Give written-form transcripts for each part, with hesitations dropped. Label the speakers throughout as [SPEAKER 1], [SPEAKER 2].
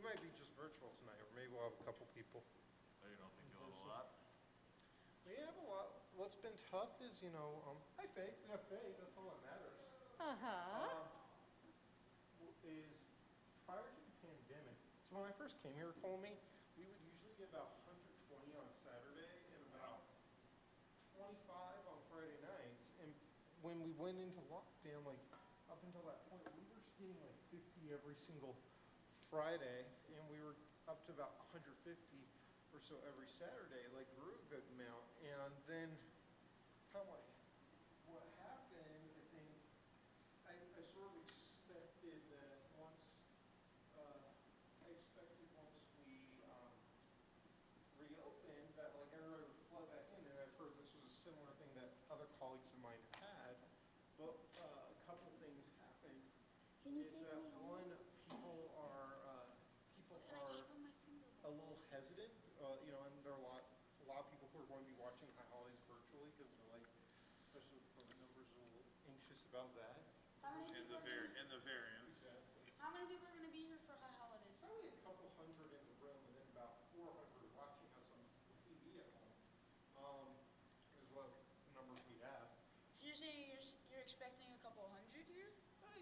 [SPEAKER 1] We might be just virtual tonight, or maybe we'll have a couple people.
[SPEAKER 2] Oh, you don't think you'll have a lot?
[SPEAKER 1] We have a lot. What's been tough is, hi Faye, we have Faye, that's all that matters. Is prior to the pandemic, so when I first came here, Colmy, we would usually get about 120 on Saturday and about 25 on Friday nights. And when we went into lockdown, like up until that point, we were getting like 50 every single Friday, and we were up to about 150 or so every Saturday, like grew a good amount. And then kind of like what happened, I think, I sort of expected that once we reopened that like everybody would flood back in, and I've heard this was a similar thing that other colleagues of mine had, but a couple things happened. Is that one, people are a little hesitant, and there are a lot of people who are going to be watching High Holidays virtually because they're like, especially with COVID numbers, a little anxious about that.
[SPEAKER 2] And the variants.
[SPEAKER 1] Exactly.
[SPEAKER 3] How many people are going to be here for High Holidays?
[SPEAKER 1] Probably a couple hundred in the room, and then about 400 watching us on TV at home. Is what numbers we have.
[SPEAKER 3] So you're saying you're expecting a couple hundred here?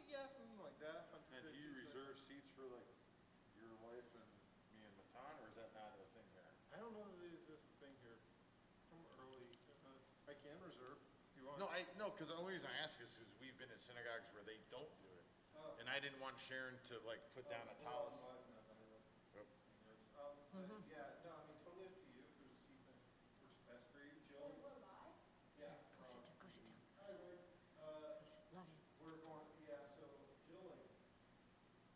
[SPEAKER 1] Yeah, something like that.
[SPEAKER 2] And do you reserve seats for like your wife and me and Matan, or is that not a thing there?
[SPEAKER 1] I don't know that is this a thing here. From early, I can reserve if you want.
[SPEAKER 2] No, because the only reason I ask is because we've been at synagogues where they don't do it, and I didn't want Sharon to like put down a talus.
[SPEAKER 1] Yeah, no, I mean totally up to you. If there's a seat that works best for you, Jill. Yeah.
[SPEAKER 4] Go sit down.
[SPEAKER 1] Hi, Rick.
[SPEAKER 4] Love you.
[SPEAKER 1] We're going. Yeah, so Jill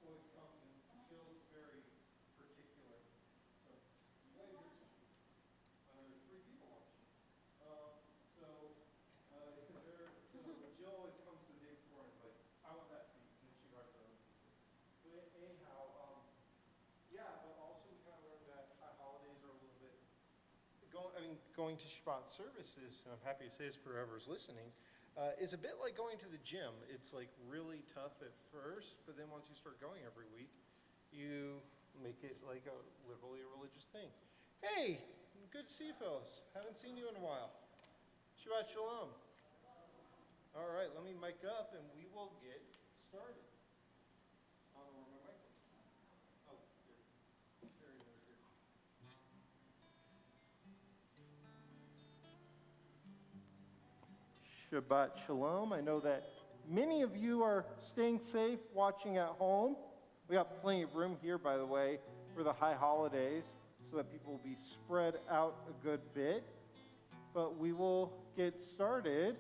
[SPEAKER 1] always comes, and Jill's very particular. So there's 3 people watching. Jill always comes the day before and is like, I want that seat, and then she writes her own seat. But anyhow, but also we kind of learned that High Holidays are a little bit going to Shabbat services, and I'm happy to say this for whoever's listening, is a bit like going to the gym. It's like really tough at first, but then once you start going every week, you make it like literally a religious thing. Hey, good to see you fellas. Haven't seen you in a while. Shabbat Shalom. All right, let me mic up and we will get started. I don't know where my mic is. Oh, here. There it is. Shabbat Shalom. I know that many of you are staying safe watching at home. We got plenty of room here, by the way, for the High Holidays so that people will be spread out a good bit. But we will get started.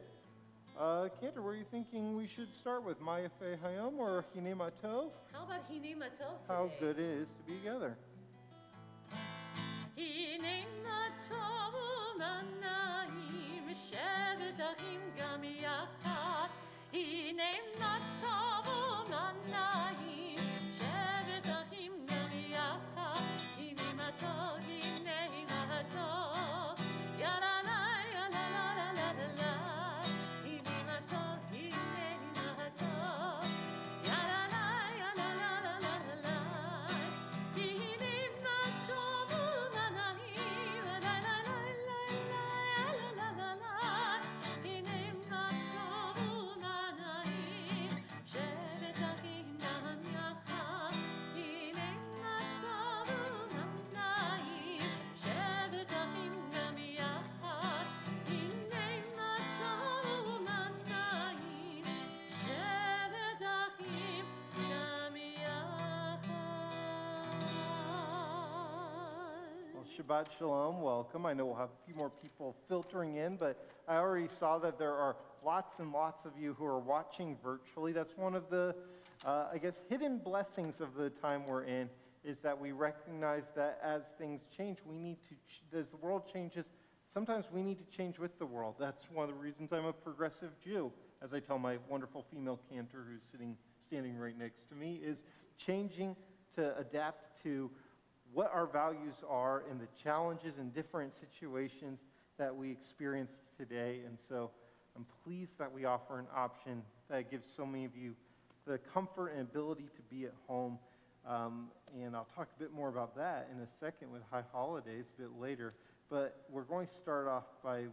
[SPEAKER 1] Cantor, were you thinking we should start with Maya Fe Hayom or Hine Matov?
[SPEAKER 4] How about Hine Matov today?
[SPEAKER 1] How good it is to be together.
[SPEAKER 4] Hine Matov u'manayim shevet achim gam yachad. Hine Matov u'manayim shevet achim gam yachad. Hine Matov, Hine Matov, ya la la ya la la la la la la. Hine Matov, Hine Matov, ya la la ya la la la la la la. Hine Matov u'manayim, la la la la la la la la la. Hine Matov u'manayim, shevet achim gam yachad. Hine Matov u'manayim, shevet achim gam yachad. Hine Matov u'manayim, shevet achim gam yachad.
[SPEAKER 1] Well, Shabbat Shalom, welcome. I know we'll have a few more people filtering in, but I already saw that there are lots and lots of you who are watching virtually. That's one of the, hidden blessings of the time we're in, is that we recognize that as things change, as the world changes, sometimes we need to change with the world. That's one of the reasons I'm a progressive Jew, as I tell my wonderful female cantor who's standing right next to me, is changing to adapt to what our values are and the challenges and different situations that we experience today. And so I'm pleased that we offer an option that gives so many of you the comfort and ability to be at home And I'll talk a bit more about that in a second with high holidays a bit later. But we're going to start off by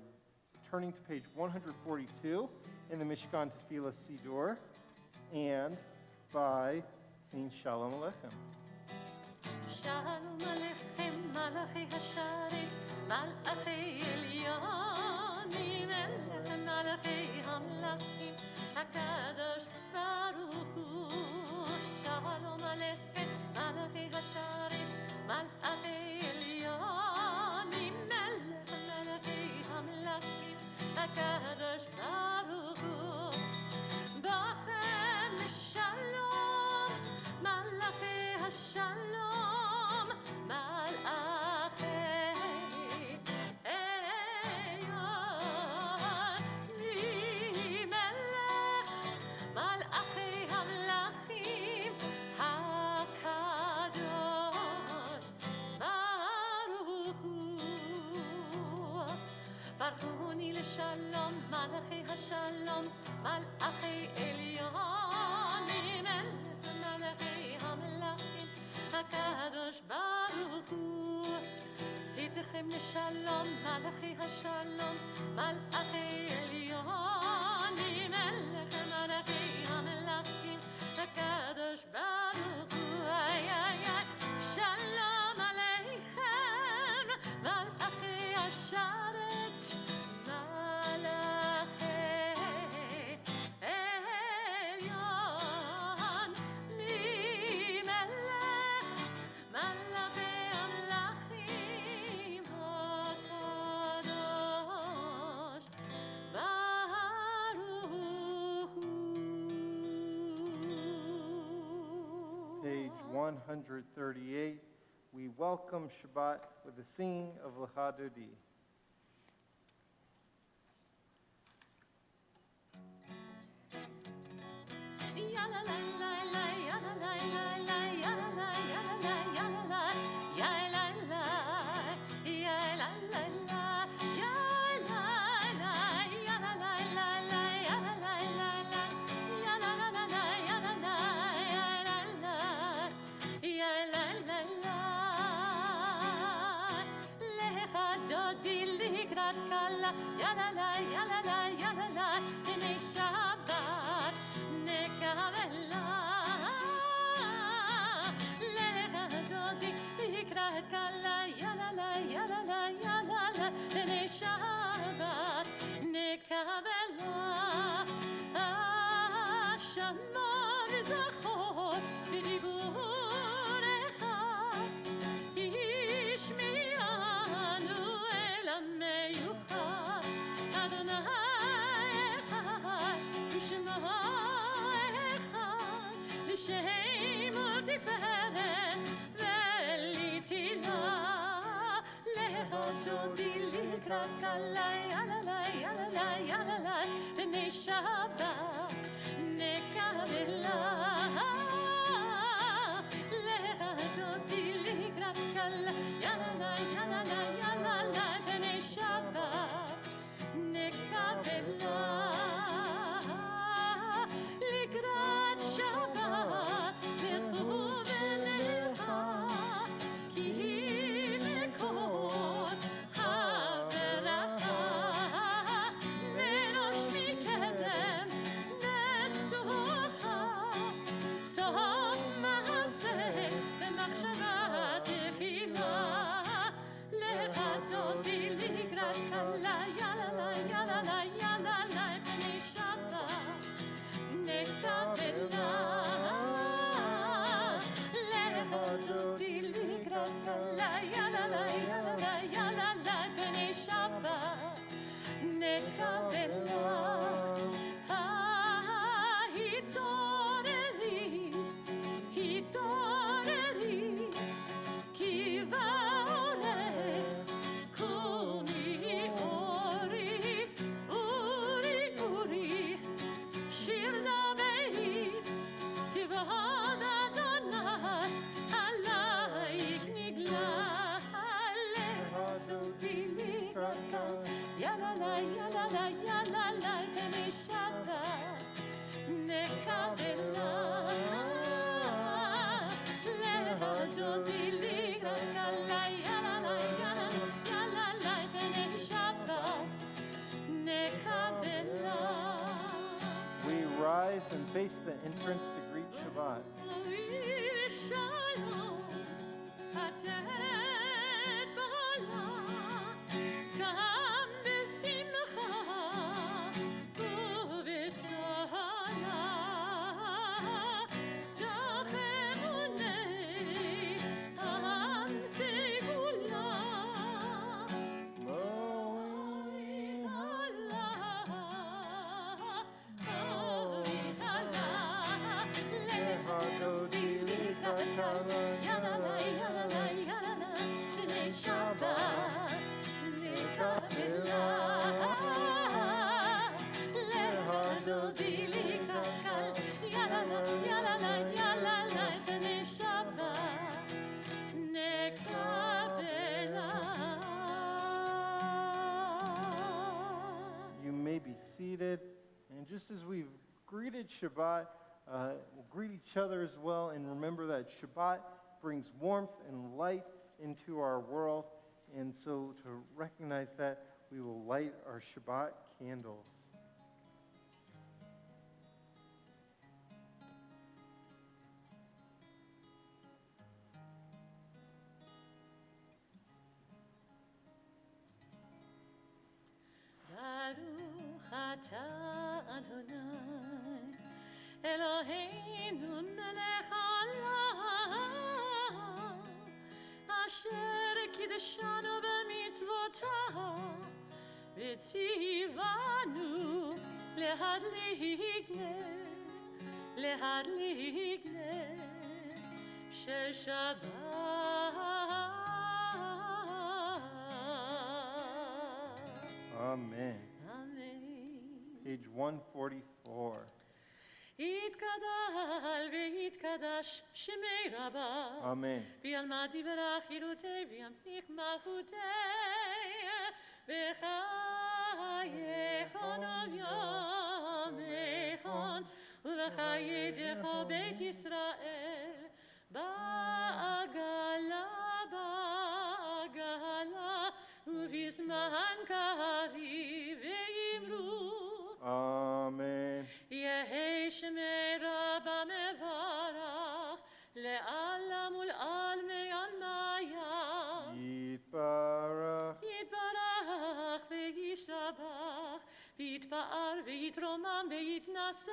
[SPEAKER 1] turning to page 142 in the Mishkan Tefillah Siddur and by singing Shalom Aleichem.
[SPEAKER 4] Shalom Aleichem, Malachi Hasharet, Malachi Elyonim, Elechem, Malachi Hamlachim, HaKadosh Baruch Hu. Shalom Aleichem, Malachi Hasharet, Malachi Elyonim, Elechem, Malachi Hamlachim, HaKadosh Baruch Hu. Bachem Shalom, Malachi Hashalom, Malachi Elyonim, Malachi Hamlachim, HaKadosh Baruch Hu. Baruchuni l'shalom, Malachi Hashalom, Malachi Elyonim, Malachi Hamlachim, HaKadosh Baruch Hu. Sitechem l'shalom, Malachi Hashalom, Malachi Elyonim, Malachi Hamlachim, HaKadosh Baruch Hu. Ay, ay, ay. Shalom Aleichem, Malachi Hasharet, Malachi Elyon, Mimelech, Malachi Amlachim, HaKadosh Baruch Hu.
[SPEAKER 1] Page 138, we welcome Shabbat with the singing of Lecha Dodi. rise and face the entrance to greet Shabbat.
[SPEAKER 4] Shalom, atet bala, kam besimcha, uvetzala, tachemune, am segula,
[SPEAKER 1] You may be seated, and just as we've greeted Shabbat, we'll greet each other as well, and remember that Shabbat brings warmth and light into our world, and so to recognize that, we will light our Shabbat candles.
[SPEAKER 4] Baruch atah Adonai, Eloheinu melech haolam, asher kiddushanu b'mitzvotav, v'tzivanu lehadlik neh shel Shabbat.
[SPEAKER 1] Amen.
[SPEAKER 4] Amen.
[SPEAKER 1] Page 144.
[SPEAKER 4] יתגדל ויתקדש שמי רבה,
[SPEAKER 1] Amen.
[SPEAKER 4] וילמד יברך חירותי וימליך מלכותי, וחייכון וביומייכון, ולחיי דכו בית ישראל, בעגלה, ובזמן קריב וימרו.
[SPEAKER 1] Amen.
[SPEAKER 4] יהי שמי רבה מברך, לעלם ולעלמי עלמיה.
[SPEAKER 1] Yitbarach.
[SPEAKER 4] יתברך וישתבח, ויתפאר ויתרומם ויתנשא,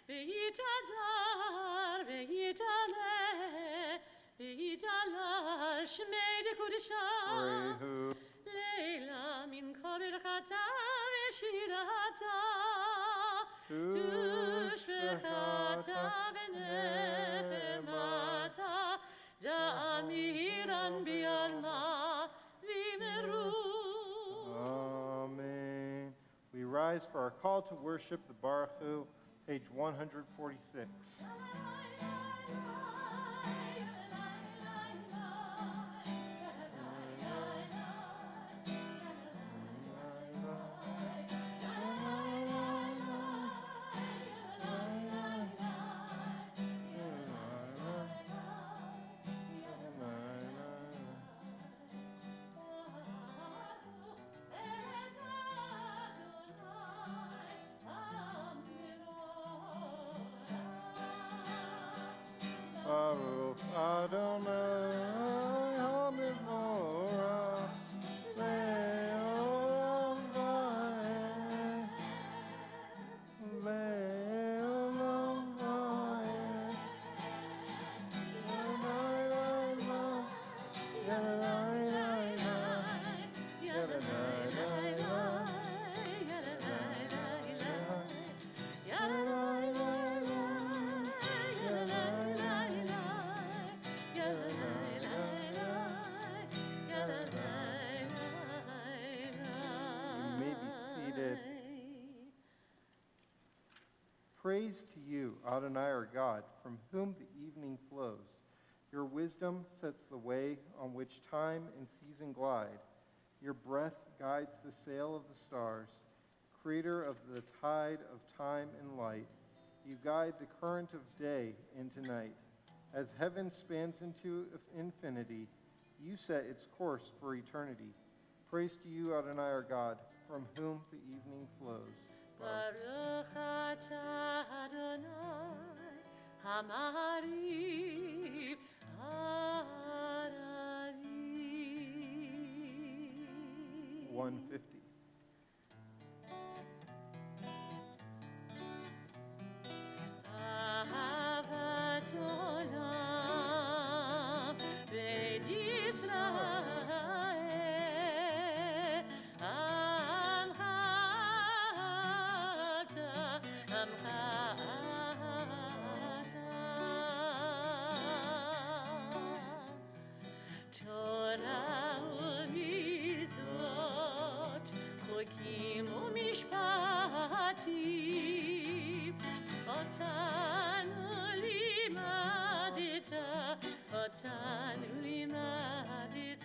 [SPEAKER 4] ויתהדר ויתעלה, ויתעלה שמי דקודשה.
[SPEAKER 1] Rehu.
[SPEAKER 4] לילה מן כה ברכתה ושירתה, תושבחתה ונחמתה, דאמירן ביעלמה וימרו.
[SPEAKER 1] Amen. We rise for our call to worship, the Baruch Hu, page 146. Baruch Adonai HaMevorach Le'olam va'ed Le'olam va'ed You may be seated. Praise to you, Adonai our God, from whom the evening flows. Your wisdom sets the way on which time and season glide. Your breath guides the sail of the stars. Creator of the tide of time and light, you guide the current of day into night. As heaven spans into infinity, you set its course for eternity. Praise to you, Adonai our God, from whom the evening flows.
[SPEAKER 4] Baruch atah המעריב ערבי.
[SPEAKER 1] 150.
[SPEAKER 4] אהבת עולם בית ישראל, עמך אתה, עמך אתה. תורה ומצוות, חוקים ומשפטים, אותנו לימדת, אותנו לימדת.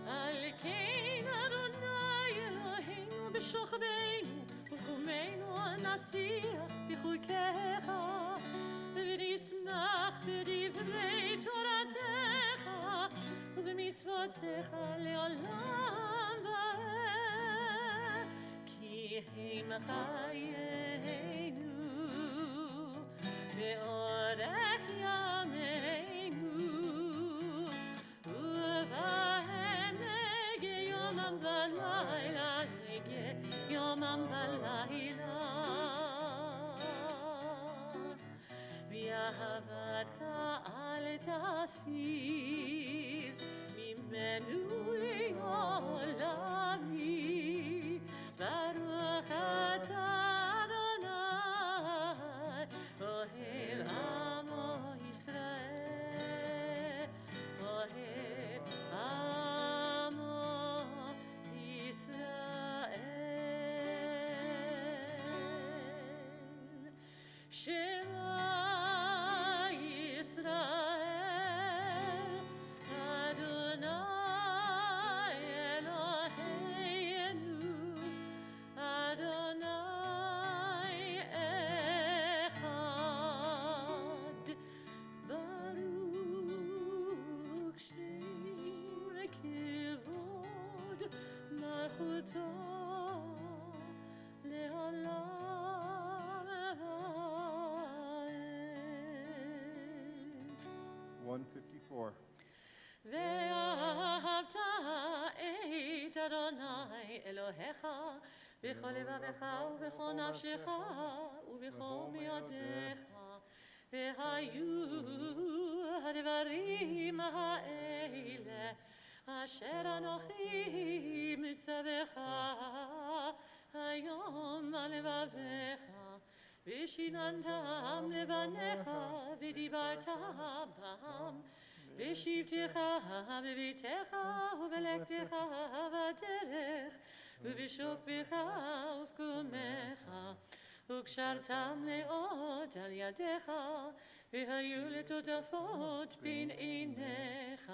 [SPEAKER 4] על כן אדוני אלוהינו בשוכבנו ובקומנו נשיח בחוקיך, ונשמח בדברי תורתך ובמצוותיך לעולם ועד, כי הם חיינו ואורך ימינו, ובהם נגה יומם ולילה, נגה יומם ולילה. ואהבתך אל תסיר ממנו לעולמי, ברוך אתה אדוני אוהב עמו ישראל, אוהב עמו ישראל. שמע ישראל, אדוני אלוהינו, אדוני אחד. ברוך שם כבוד מלכותו לעולם ועד.
[SPEAKER 1] 154.
[SPEAKER 4] ואהבת את אדוני אלוהיך בכל לבבך ובכל נפשך ובכל מאודיך. והיו הדברים האלה אשר אנוכי מצווך היום על לבביך, ושיננתם לבניך ודיברת בם בשבתך בביתך ובלכתך בדרך ובשוכבך ובקומך, וקשרתם לאות על ידיך, והיו לטוטפות בין עיניך,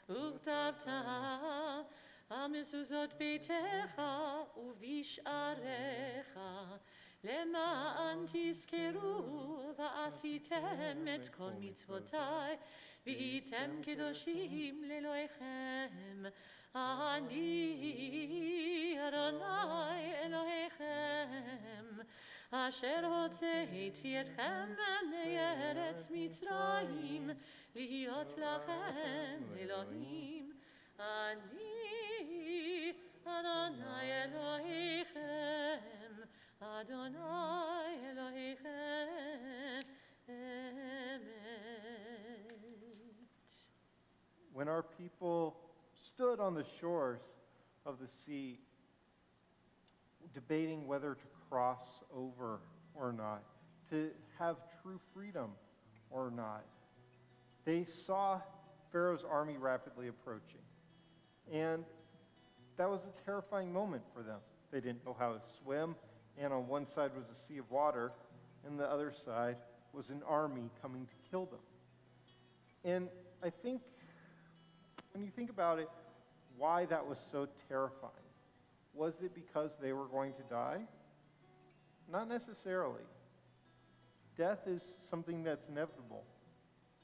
[SPEAKER 4] וכתבת המזוזות ביתך ובשעריך, למען תזכרו ועשיתם את כל מצוותי, והייתם קדושים לאלוהיכם. אני אדוני אלוהיכם, אשר הוצאתי אתכם מארץ מצרים, להיות לכם אלוהים. אני אדוני אלוהיכם, אדוני אלוהיכם אמת.
[SPEAKER 1] When our people stood on the shores of the sea, debating whether to cross over or not, to have true freedom or not, they saw Pharaoh's army rapidly approaching. And that was a terrifying moment for them. They didn't know how to swim, and on one side was a sea of water, and the other side was an army coming to kill them. And I think, when you think about it, why that was so terrifying. Was it because they were going to die? Not necessarily. Death is something that's inevitable.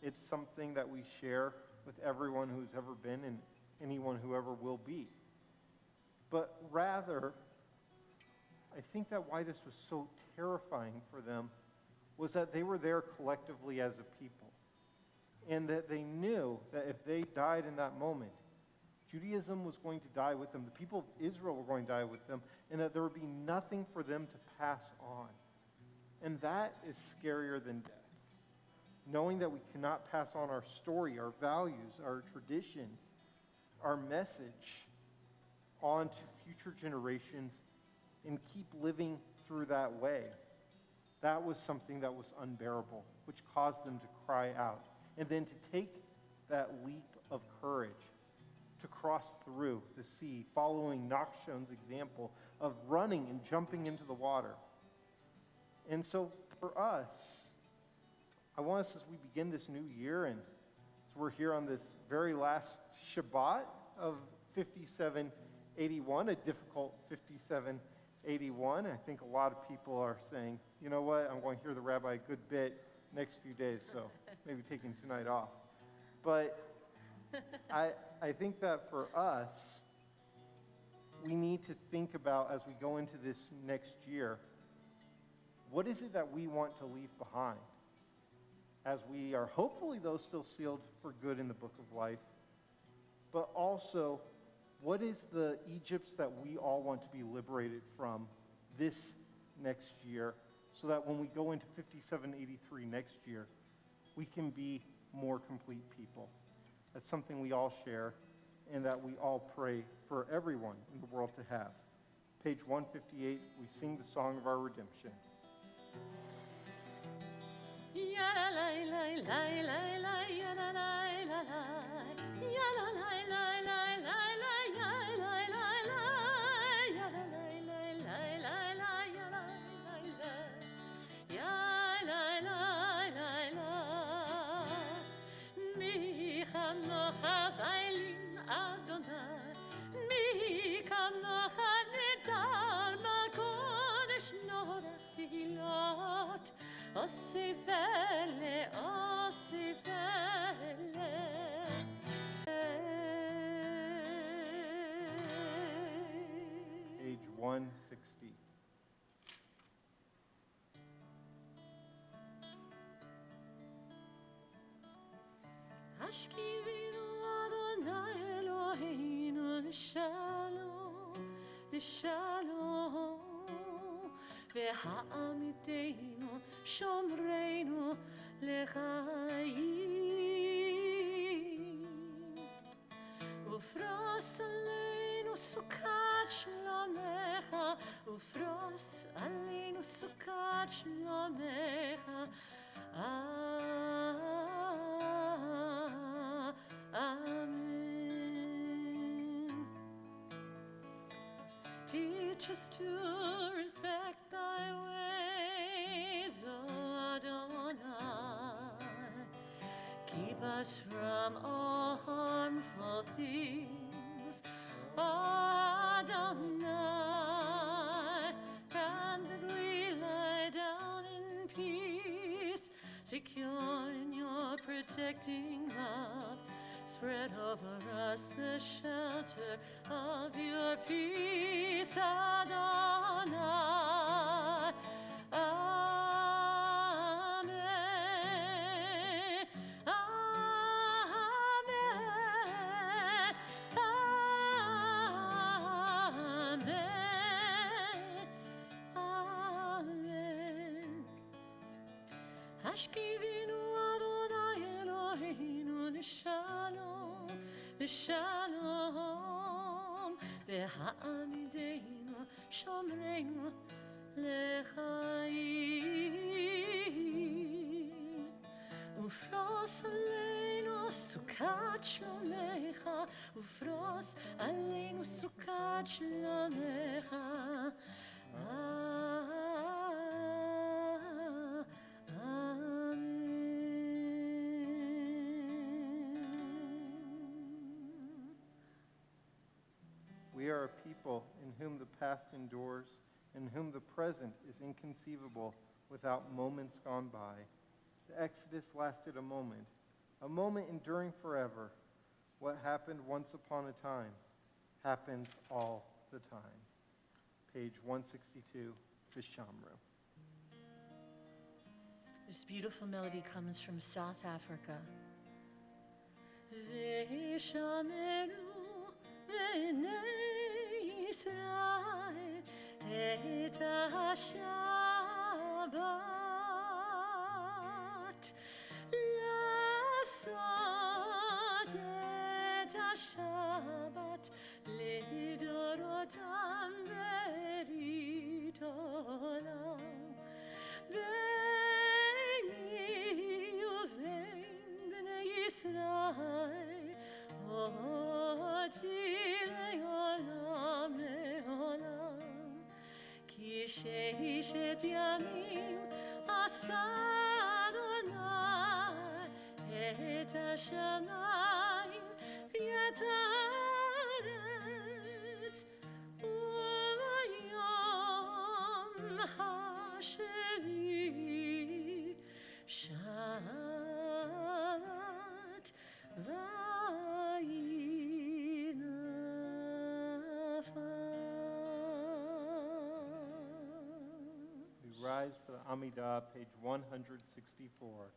[SPEAKER 1] It's something that we share with everyone who's ever been and anyone who ever will be. But rather, I think that why this was so terrifying for them was that they were there collectively as a people. And that they knew that if they died in that moment, Judaism was going to die with them. The people of Israel were going to die with them. And that there would be nothing for them to pass on. And that is scarier than death. Knowing that we cannot pass on our story, our values, our traditions, our message on to future generations and keep living through that way. That was something that was unbearable, which caused them to cry out. And then to take that leap of courage to cross through the sea, following Nachshon's example of running and jumping into the water. And so for us, I want us, as we begin this new year, and as we're here on this very last Shabbat of 5781, a difficult 5781. I think a lot of people are saying, you know what, I'm going to hear the rabbi a good bit next few days, so maybe taking tonight off. But I think that for us, we need to think about, as we go into this next year, what is it that we want to leave behind? As we are hopefully, though, still sealed for good in the book of life. But also, what is the Egypts that we all want to be liberated from this next year, so that when we go into 5783 next year, we can be more complete people? That's something we all share, and that we all pray for everyone in the world to have. Page 158, we sing the song of our redemption.
[SPEAKER 4] Osifele, Osifele.
[SPEAKER 1] Page 160.
[SPEAKER 4] Ashkivinu Adonai Eloheinu l'shalom, l'shalom. Ve'ha'amiteinu shomreinu l'chaim. Ufros aleinu sukat shlomecha, ufros aleinu sukat shlomecha. Amen. Teach us to respect thy ways, O Adonai. Keep us from all harmful things, O Adonai. Grant that we lie down in peace, secure in your protecting love. Spread over us the shelter of your peace, Adonai. Amen. Amen. Amen. Amen. Ashkivinu Adonai Eloheinu l'shalom, l'shalom. Ve'ha'amideinu shomreinu l'chaim. Ufros aleinu sukat shlomecha, ufros aleinu sukat shlomecha.
[SPEAKER 1] We are a people in whom the past endures, in whom the present is inconceivable without moments gone by. The Exodus lasted a moment enduring forever. What happened once upon a time happens all the time. page 162, Vishamru.
[SPEAKER 4] This beautiful melody comes from South Africa. Vishamru b'nei Yisrael et ha-Shabbat לעשות את השבת לדורותם ברית עולם ביני ובין בני ישראל אותי לעולם לעולם כי ששת ימים עשה את השמיים ואת הארץ וביום השביעי שבת ויהי נפל.
[SPEAKER 1] We rise for the Amidah, page 164.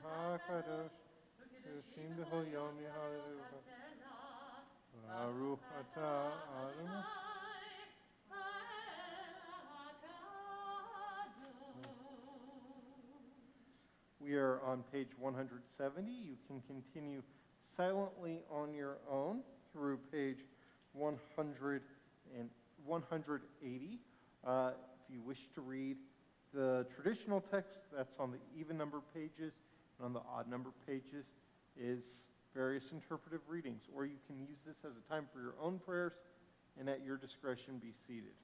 [SPEAKER 5] HaKadosh, Yoshim b'chol yom Hallelujah. Baruch atah Adonai.
[SPEAKER 1] We are on page 170. You can continue silently on your own through page 100 and 180. If you wish to read the traditional text, that's on the even number pages, and on the odd number pages is various interpretive readings. Or you can use this as a time for your own prayers, and at your discretion be seated.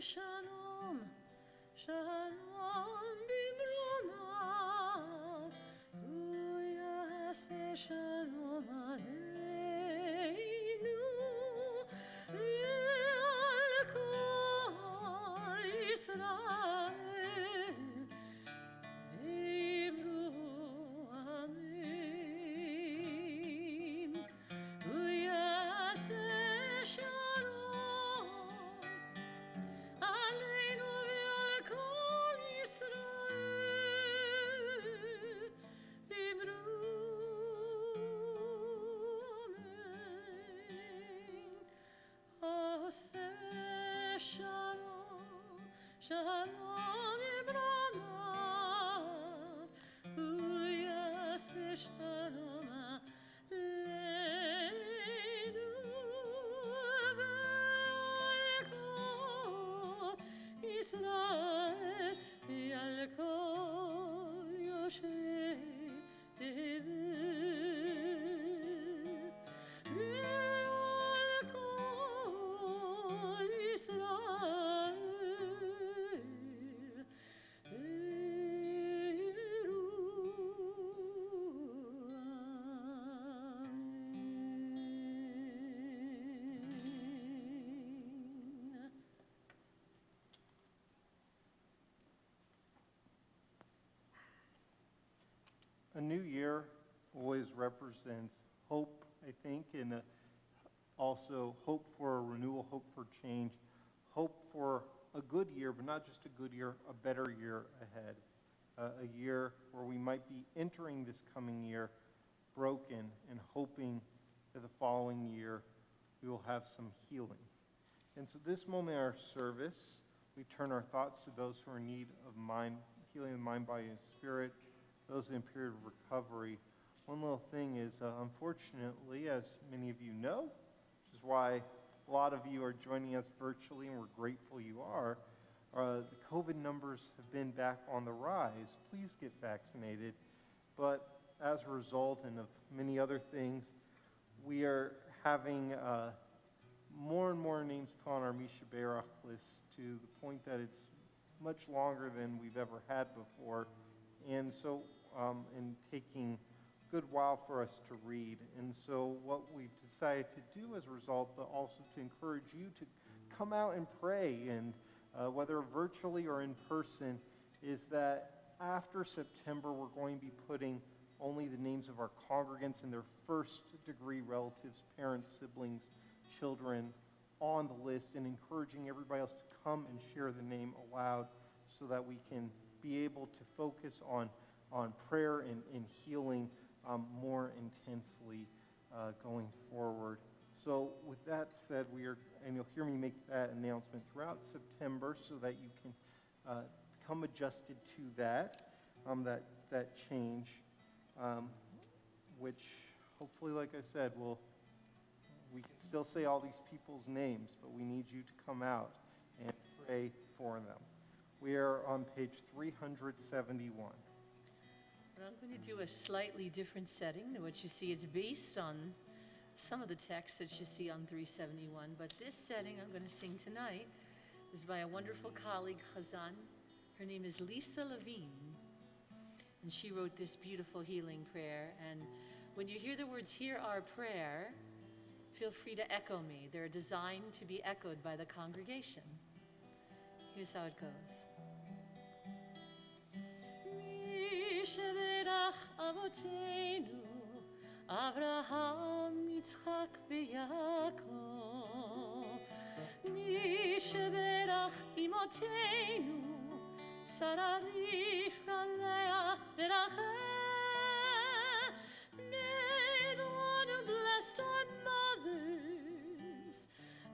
[SPEAKER 4] Shalom, Shalom bimromav, Hu yaseh Shalom aleinu, ve'al kol Yisrael, v'imru amen. Hu yaseh Shalom aleinu ve'al kol Yisrael, v'imru amen. Aseh Shalom, Shalom Ibrahim, Hu yaseh Shalom aleinu ve'al kol Yisrael, ve'al kol Yoshei Tevet, ve'al kol Yisrael, ve'ru amen.
[SPEAKER 5] A new year always represents hope, I think, and also hope for a renewal, hope for change, hope for a good year, but not just a good year, a better year ahead. A year where we might be entering this coming year broken and hoping that the following year we will have some healing. And so this moment in our service, we turn our thoughts to those who are in need of healing of mind, body, and spirit, those in period of recovery. One little thing is, unfortunately, as many of you know, which is why a lot of you are joining us virtually, and we're grateful you are, the COVID numbers have been back on the rise. Please get vaccinated. But as a result, and of many other things, we are having more and more names put on our Misha Berach list, to the point that it's much longer than we've ever had before. And so, and taking a good while for us to read. And so what we've decided to do as a result, but also to encourage you to come out and pray, and whether virtually or in person, is that after September, we're going to be putting only the names of our congregants and their first-degree relatives, parents, siblings, children on the list, and encouraging everybody else to come and share the name aloud so that we can be able to focus on prayer and healing more intensely going forward. So with that said, and you'll hear me make that announcement throughout September so that you can become adjusted to that change, which hopefully, like I said, we can still say all these people's names, but we need you to come out and pray for them. We are on page 371.
[SPEAKER 4] But I'm going to do a slightly different setting than what you see. It's based on some of the text that you see on 371, but this setting I'm going to sing tonight is by a wonderful colleague, Chazan. Her name is Lisa Levine, and she wrote this beautiful healing prayer. And when you hear the words, "Hear our prayer," feel free to echo me. They're designed to be echoed by the congregation. Here's how it goes. Misheverach avotenu, Avraham, Yitzchak, veYaakov. Misheverach imotenu, Sarah, Rivka, Leah, veRachel. May the one who blessed our mothers,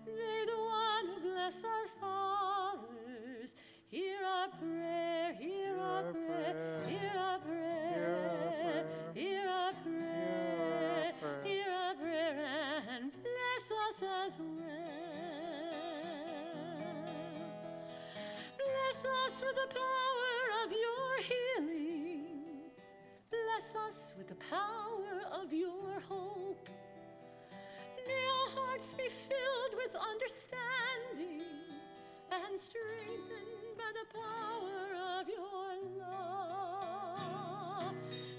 [SPEAKER 4] may the one who blessed our fathers, hear our prayer, hear our prayer, hear our prayer, hear our prayer, hear our prayer, and bless us as well. Bless us with the power of your healing. Bless us with the power of your hope. May our hearts be filled with understanding and and strengthened by the power of your law.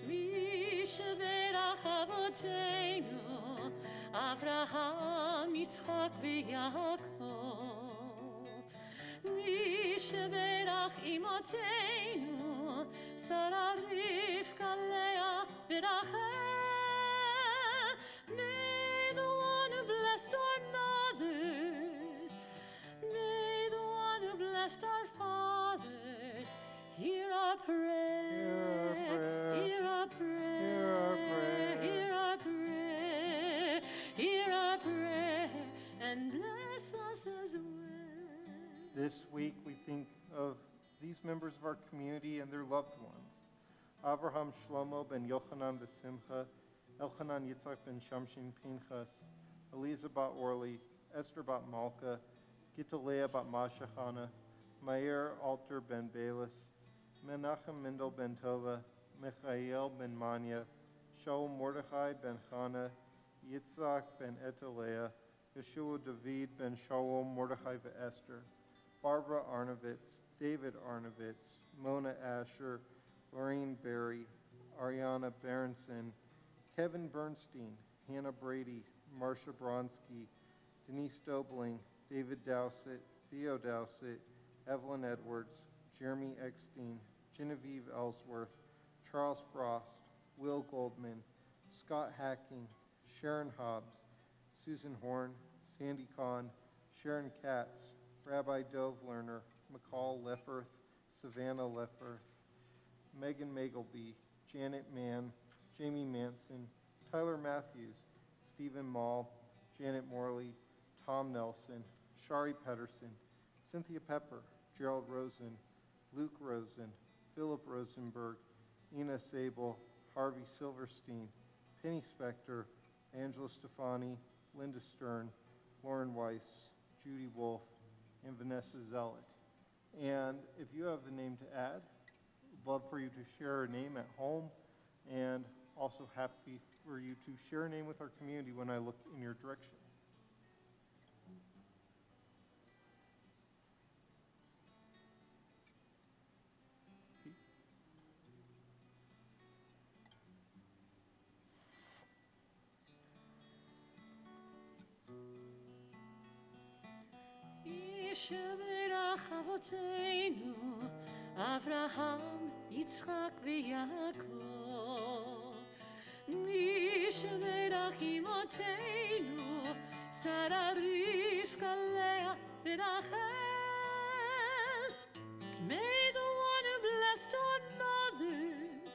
[SPEAKER 4] Mishaberach Avotenu, Avraham, Yitzchak, v'Yaakov. Mishaberach Imotenu, Sarah, Rivka, Leah, v'Rachel. May the one who blessed our mothers, may the one who blessed our fathers, hear our prayer, hear our prayer, hear our prayer, hear our prayer, and bless us as well.
[SPEAKER 5] This week, we think of these members of our community and their loved ones. Avraham Shlomo ben Yochanan v'Simcha, Elchanan Yitzchak ben Shamshin Pinchas, Eliza bat Orly, Esther bat Malka, Gitaleah bat Mashachana, Meir Alter ben Balis, Menachem Mendel ben Tova, Michael ben Manya, Shaul Mordechai ben Chana, Yitzhak ben Etaleah, Yeshua David ben Shaul Mordechai v'Esther, Barbara Arnovitz, David Arnovitz, Mona Asher, Lorraine Berry, Ariana Berenson, Kevin Bernstein, Hannah Brady, Marcia Bronsky, Denise Dobling, David Dowsett, Theo Dowsett, Evelyn Edwards, Jeremy Eckstein, Genevieve Ellsworth, Charles Frost, Will Goldman, Scott Hacking, Sharon Hobbs, Susan Horn, Sandy Kahn, Sharon Katz, Rabbi Dove Lerner, McCall Lefferth, Savannah Lefferth, Megan Magleby, Janet Mann, Jamie Manson, Tyler Matthews, Stephen Mall, Janet Morley, Tom Nelson, Shari Pedersen, Cynthia Pepper, Gerald Rosen, Luke Rosen, Philip Rosenberg, Ina Sable, Harvey Silverstein, Penny Spector, Angela Stefani, Linda Stern, Lauren Weiss, Judy Wolf, and Vanessa Zealot. And if you have a name to add, we'd love for you to share a name at home, and also happy for you to share a name with our community when I look in your direction.
[SPEAKER 4] Yishaberach Avotenu, Avraham, Yitzchak, v'Yaakov. Yishaberach Imotenu, Sarah, Rivka, Leah, v'Rachel. May the one who blessed our mothers,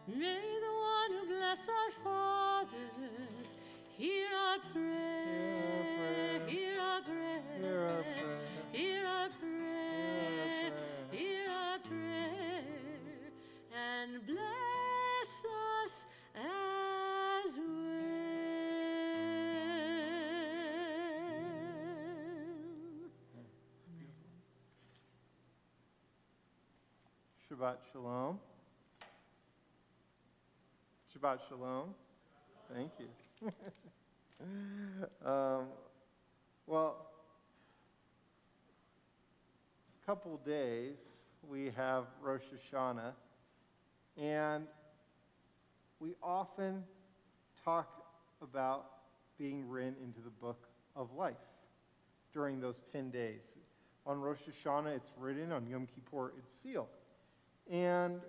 [SPEAKER 4] may the one who blessed our fathers, hear our prayer, hear our prayer, hear our prayer, hear our prayer, and bless us as well.
[SPEAKER 5] Shabbat Shalom. Shabbat Shalom. Thank you. Well, a couple days we have Rosh Hashanah, and we often talk about being written into the book of life during those 10 days. On Rosh Hashanah, it's written. On Yom Kippur, it's sealed. And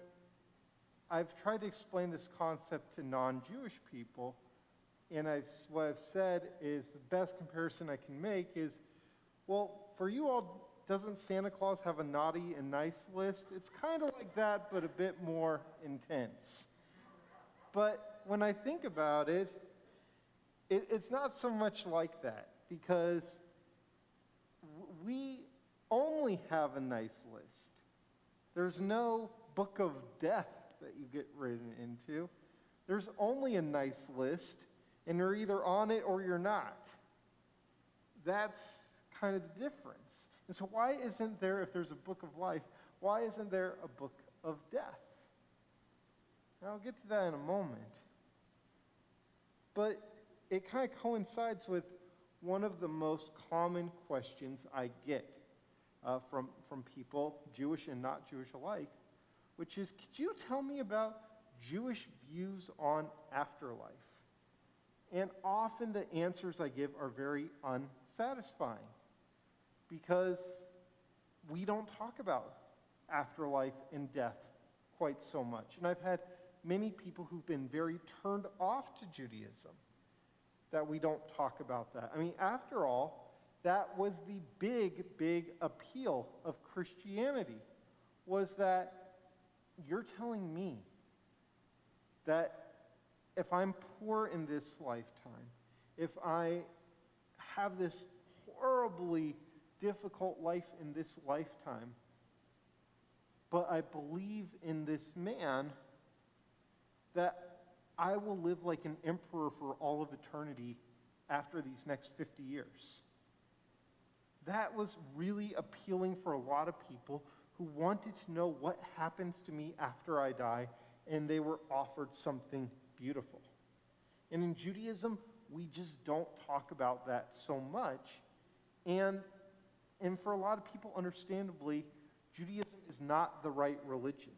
[SPEAKER 5] I've tried to explain this concept to non-Jewish people, and what I've said is the best comparison I can make is, well, for you all, doesn't Santa Claus have a naughty and nice list? It's kind of like that, but a bit more intense. But when I think about it, it's not so much like that, because we only have a nice list. There's no book of death that you get written into. There's only a nice list, and you're either on it or you're not. That's kind of the difference. And so why isn't there, if there's a book of life, why isn't there a book of death? Now, I'll get to that in a moment. But it kind of coincides with one of the most common questions I get from people, Jewish and not Jewish alike, which is, could you tell me about Jewish views on afterlife? And often the answers I give are very unsatisfying because we don't talk about afterlife and death quite so much. And I've had many people who've been very turned off to Judaism that we don't talk about that. I mean, after all, that was the big appeal of Christianity, was that you're telling me that if I'm poor in this lifetime, if I have this horribly difficult life in this lifetime, but I believe in this man, that I will live like an emperor for all of eternity after these next 50 years. That was really appealing for a lot of people who wanted to know what happens to me after I die, and they were offered something beautiful. And in Judaism, we just don't talk about that so much. And for a lot of people, understandably, Judaism is not the right religion.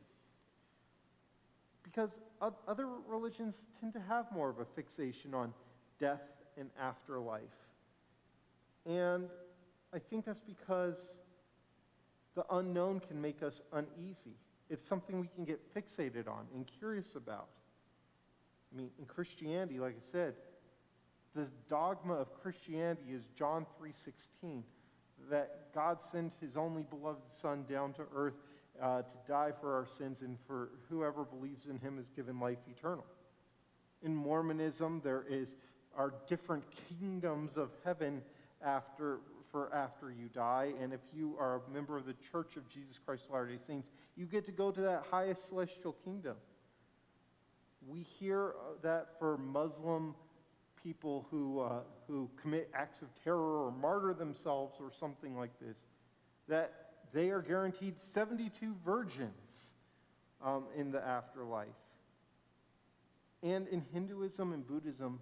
[SPEAKER 5] Because other religions tend to have more of a fixation on death and afterlife. And I think that's because the unknown can make us uneasy. It's something we can get fixated on and curious about. I mean, in Christianity, like I said, the dogma of Christianity is John 3:16, that God sent his only beloved Son down to earth to die for our sins, and for whoever believes in him is given life eternal. In Mormonism, there are different kingdoms of heaven after you die, and if you are a member of the Church of Jesus Christ of Latter-day Saints, you get to go to that highest celestial kingdom. We hear that for Muslim people who commit acts of terror or martyr themselves or something like this, that they are guaranteed 72 virgins in the afterlife. And in Hinduism and Buddhism,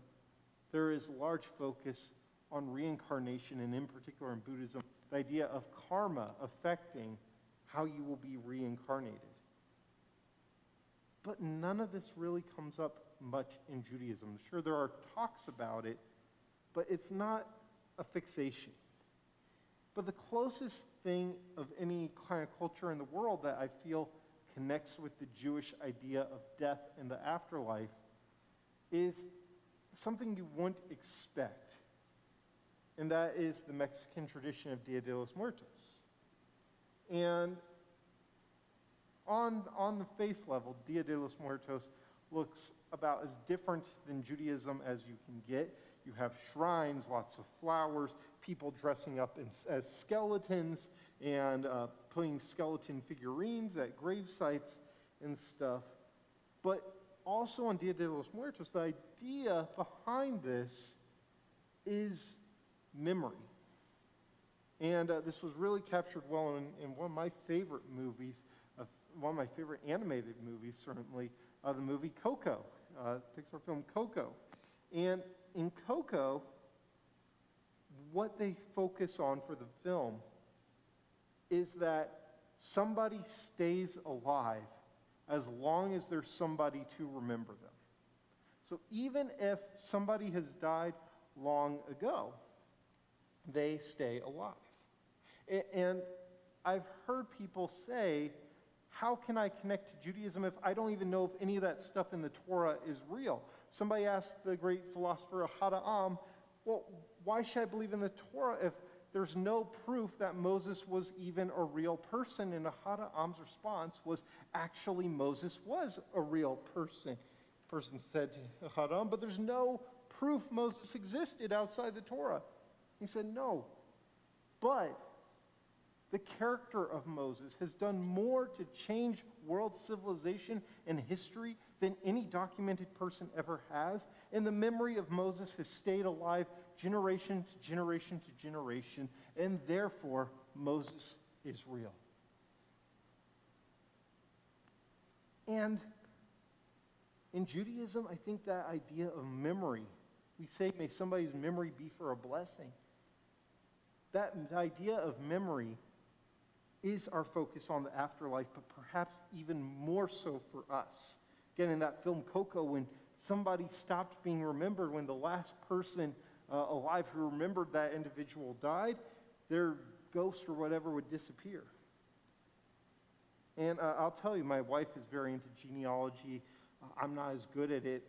[SPEAKER 5] there is large focus on reincarnation, and in particular in Buddhism, the idea of karma affecting how you will be reincarnated. But none of this really comes up much in Judaism. Sure, there are talks about it, but it's not a fixation. But the closest thing of any kind of culture in the world that I feel connects with the Jewish idea of death and the afterlife is something you wouldn't expect. And that is the Mexican tradition of Dia de los Muertos. And on the face level, Dia de los Muertos looks about as different than Judaism as you can get. You have shrines, lots of flowers, people dressing up as skeletons, and putting skeleton figurines at grave sites and stuff. But also on Dia de los Muertos, the idea behind this is memory. And this was really captured well in one of my favorite movies, one of my favorite animated movies, certainly, the movie Coco, Pixar film Coco. And in Coco, what they focus on for the film is that somebody stays alive as long as there's somebody to remember them. So even if somebody has died long ago, they stay alive. And I've heard people say, how can I connect to Judaism if I don't even know if any of that stuff in the Torah is real? Somebody asked the great philosopher Ahad, well, why should I believe in the Torah if there's no proof that Moses was even a real person? And Ahad's response was, actually, Moses was a real person. The person said to Ahad, but there's no proof Moses existed outside the Torah. He said, no, but the character of Moses has done more to change world civilization and history than any documented person ever has. And the memory of Moses has stayed alive generation to generation to generation, and therefore Moses is real. And in Judaism, I think that idea of memory, we say, may somebody's memory be for a blessing. That idea of memory is our focus on the afterlife, but perhaps even more so for us. Again, in that film Coco, when somebody stopped being remembered, when the last person alive who remembered that individual died, their ghost or whatever would disappear. And I'll tell you, my wife is very into genealogy. I'm not as good at it.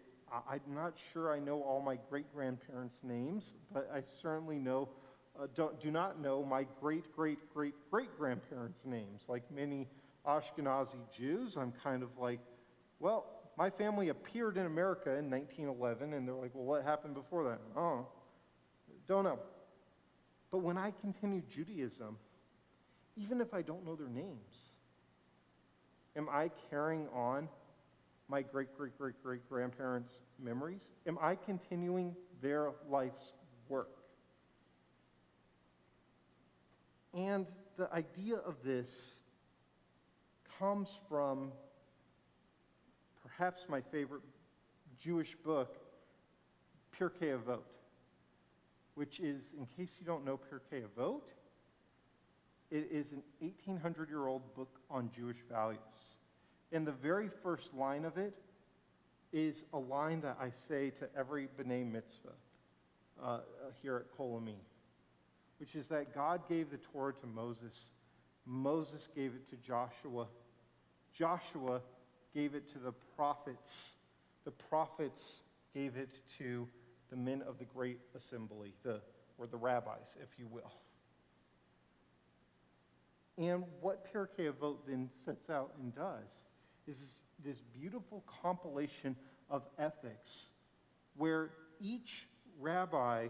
[SPEAKER 5] I'm not sure I know all my great-grandparents' names, but I certainly do not know my great-great-great-great-grandparents' names. Like many Ashkenazi Jews, I'm kind of like, well, my family appeared in America in 1911, and they're like, well, what happened before that? Oh, don't know. But when I continue Judaism, even if I don't know their names, am I carrying on my great-great-great-great-grandparents' memories? Am I continuing their life's work? And the idea of this comes from perhaps my favorite Jewish book, Pirkei Avot, which is, in case you don't know Pirkei Avot, it is an 1,800-year-old book on Jewish values. And the very first line of it is a line that I say to every B'nai Mitzvah here at Kol Ami, which is that God gave the Torah to Moses. Moses gave it to Joshua. Joshua gave it to the prophets. The prophets gave it to the men of the great assembly, or the rabbis, if you will. And what Pirkei Avot then sets out and does is this beautiful compilation of ethics where each rabbi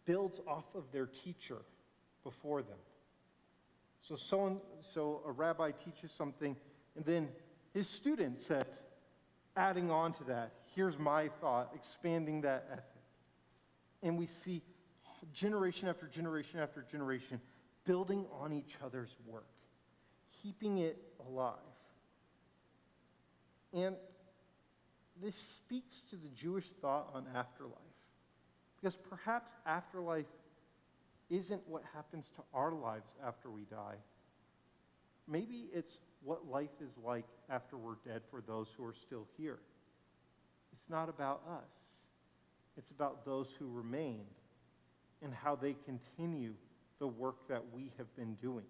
[SPEAKER 5] builds off of their teacher before them. So a rabbi teaches something, and then his student says, adding on to that, here's my thought, expanding that ethic. And we see generation after generation after generation building on each other's work, keeping it alive. And this speaks to the Jewish thought on afterlife, because perhaps afterlife isn't what happens to our lives after we die. Maybe it's what life is like after we're dead for those who are still here. It's not about us. It's about those who remain and how they continue the work that we have been doing.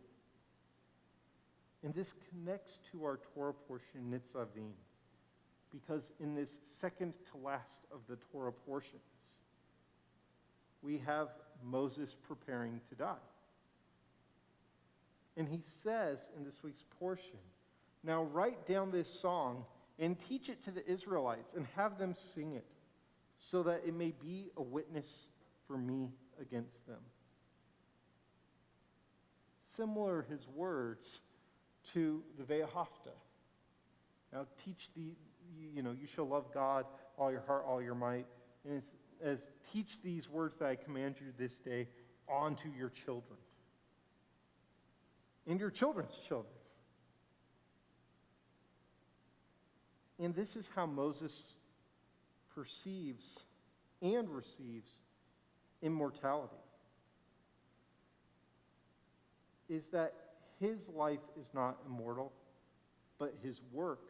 [SPEAKER 5] And this connects to our Torah portion, Nitzavim, because in this second to last of the Torah portions, we have Moses preparing to die. And he says in this week's portion, now write down this song and teach it to the Israelites and have them sing it, so that it may be a witness for me against them. Similar his words to the Ve'ahavta. Now teach you shall love God, all your heart, all your might. And it's as teach these words that I command you this day onto your children and your children's children. And this is how Moses perceives and receives immortality. Is that his life is not immortal, but his work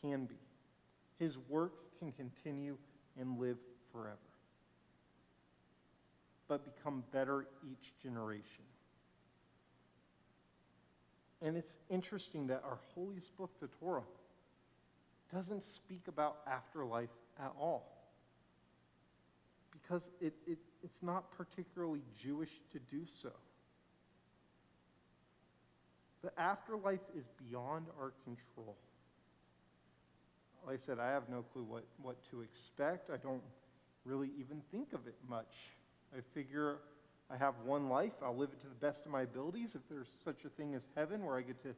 [SPEAKER 5] can be. His work can continue and live forever, but become better each generation. And it's interesting that our holiest book, the Torah, doesn't speak about afterlife at all, because it's not particularly Jewish to do so. The afterlife is beyond our control. Like I said, I have no clue what to expect. I don't really even think of it much. I figure I have one life. I'll live it to the best of my abilities. If there's such a thing as heaven where I get to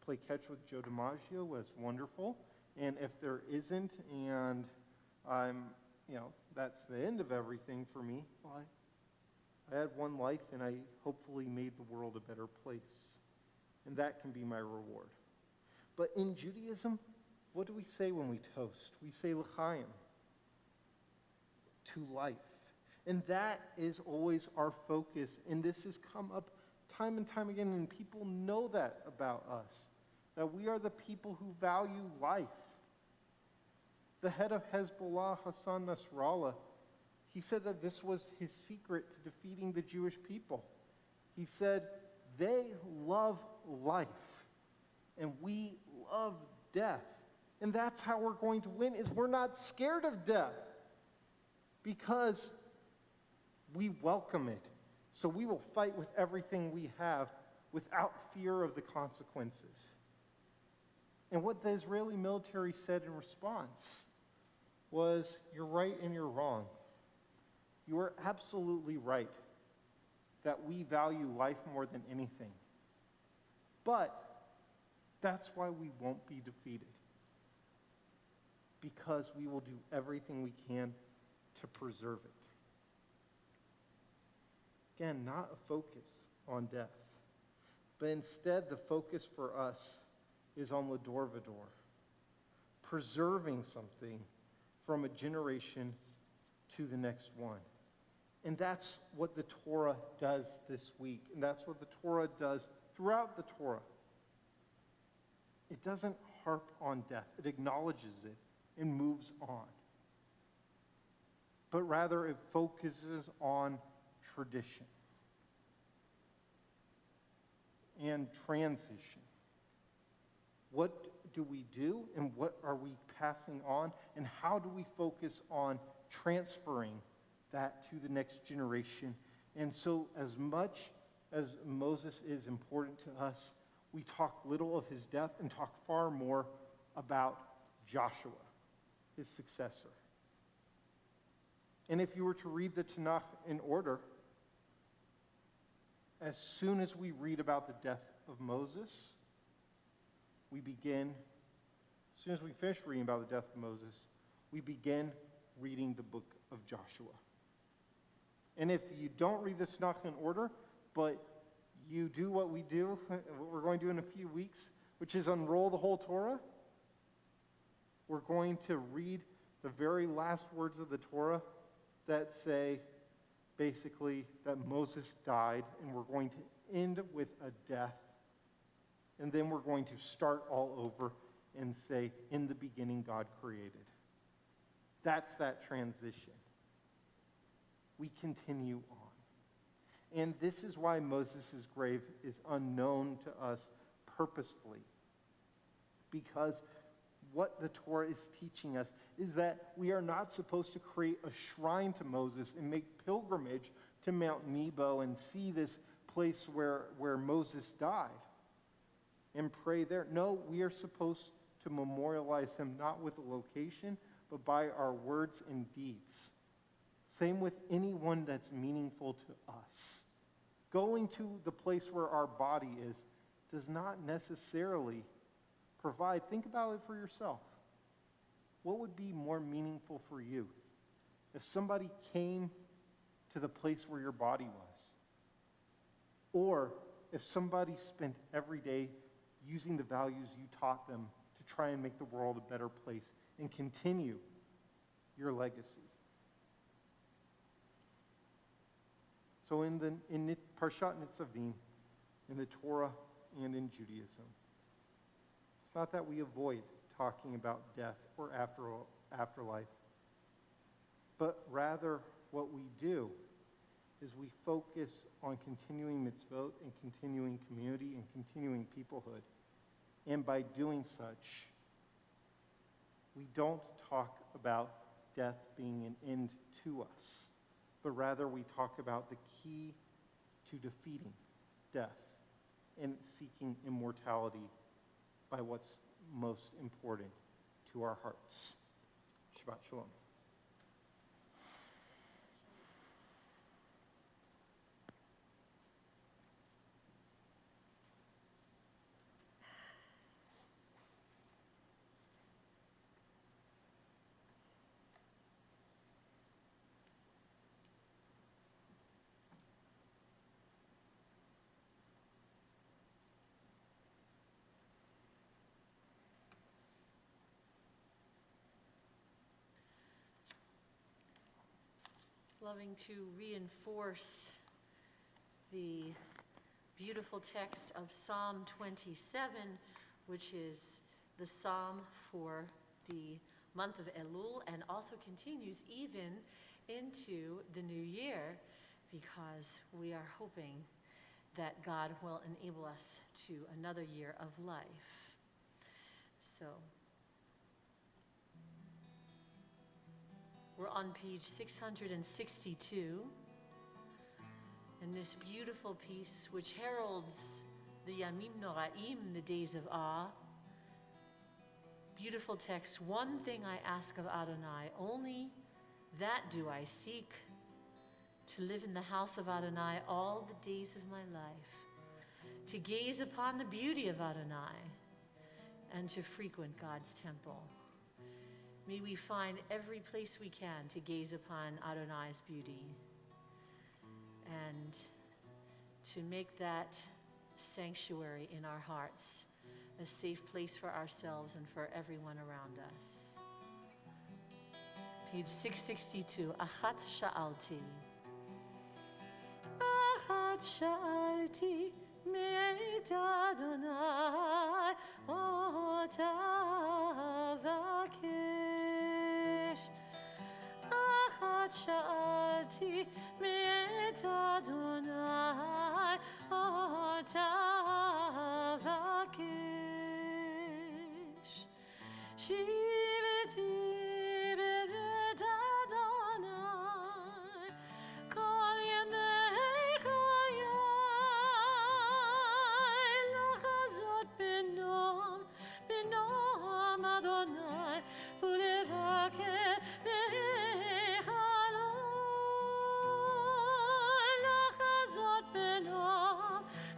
[SPEAKER 5] play catch with Joe DiMaggio, that's wonderful. And if there isn't, and I'm, that's the end of everything for me, well, I had one life, and I hopefully made the world a better place. And that can be my reward. But in Judaism, what do we say when we toast? We say l'chaim, to life. And that is always our focus. And this has come up time and time again, and people know that about us, that we are the people who value life. The head of Hezbollah, Hassan Nasrallah, he said that this was his secret to defeating the Jewish people. He said, they love life, and we love death. And that's how we're going to win, is we're not scared of death, because we welcome it. So we will fight with everything we have without fear of the consequences. And what the Israeli military said in response was, you're right and you're wrong. You are absolutely right that we value life more than anything. But that's why we won't be defeated, because we will do everything we can to preserve it. Again, not a focus on death, but instead the focus for us is on Lador Vador, preserving something from a generation to the next one. And that's what the Torah does this week, and that's what the Torah does throughout the Torah. It doesn't harp on death. It acknowledges it and moves on. But rather it focuses on tradition and transition. What do we do, and what are we passing on, and how do we focus on transferring that to the next generation? And so as much as Moses is important to us, we talk little of his death and talk far more about Joshua, his successor. And if you were to read the Tanakh in order, as soon as we read about the death of Moses, as soon as we finish reading about the death of Moses, we begin reading the book of Joshua. And if you don't read the Tanakh in order, but you do what we do, what we're going to do in a few weeks, which is unroll the whole Torah, we're going to read the very last words of the Torah that say, basically, that Moses died, and we're going to end with a death. And then we're going to start all over and say, in the beginning, God created. That's that transition. We continue on. And this is why Moses' grave is unknown to us purposefully. Because what the Torah is teaching us is that we are not supposed to create a shrine to Moses and make pilgrimage to Mount Nebo and see this place where Moses died and pray there. No, we are supposed to memorialize him not with a location, but by our words and deeds. Same with anyone that's meaningful to us. Going to the place where our body is does not necessarily provide. Think about it for yourself. What would be more meaningful for you? If somebody came to the place where your body was, or if somebody spent every day using the values you taught them to try and make the world a better place and continue your legacy. So in Parshat Nitzavim, in the Torah and in Judaism, it's not that we avoid talking about death or afterlife, but rather what we do is we focus on continuing mitzvot and continuing community and continuing peoplehood. And by doing such, we don't talk about death being an end to us, but rather we talk about the key to defeating death and seeking immortality by what's most important to our hearts. Shabbat Shalom.
[SPEAKER 4] Loving to reinforce the beautiful text of Psalm 27, which is the psalm for the month of Elul and also continues even into the new year, because we are hoping that God will enable us to another year of life. So we're on page 662 in this beautiful piece which heralds the Yamim Noraim, the days of awe. Beautiful text. One thing I ask of Adonai, only that do I seek, to live in the house of Adonai all the days of my life, to gaze upon the beauty of Adonai, and to frequent God's temple. May we find every place we can to gaze upon Adonai's beauty and to make that sanctuary in our hearts a safe place for ourselves and for everyone around us. Page 662, Achat Sha'alti. Achat Sha'alti me'et Adonai ota vakesh. Achat Sha'alti me'et Adonai ota vakesh. Shiveti b'vet Adonai kol yemei chayai l'chazot b'nom Adonai u'levaker b'chalo l'chazot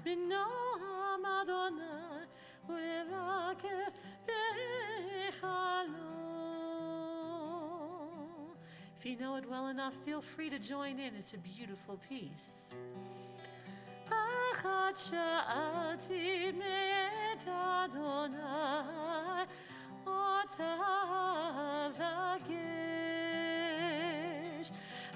[SPEAKER 4] b'nom Adonai u'levaker If you know it well enough, feel free to join in. It's a beautiful piece. Achat sha'alti me'et Adonai ota vakesh.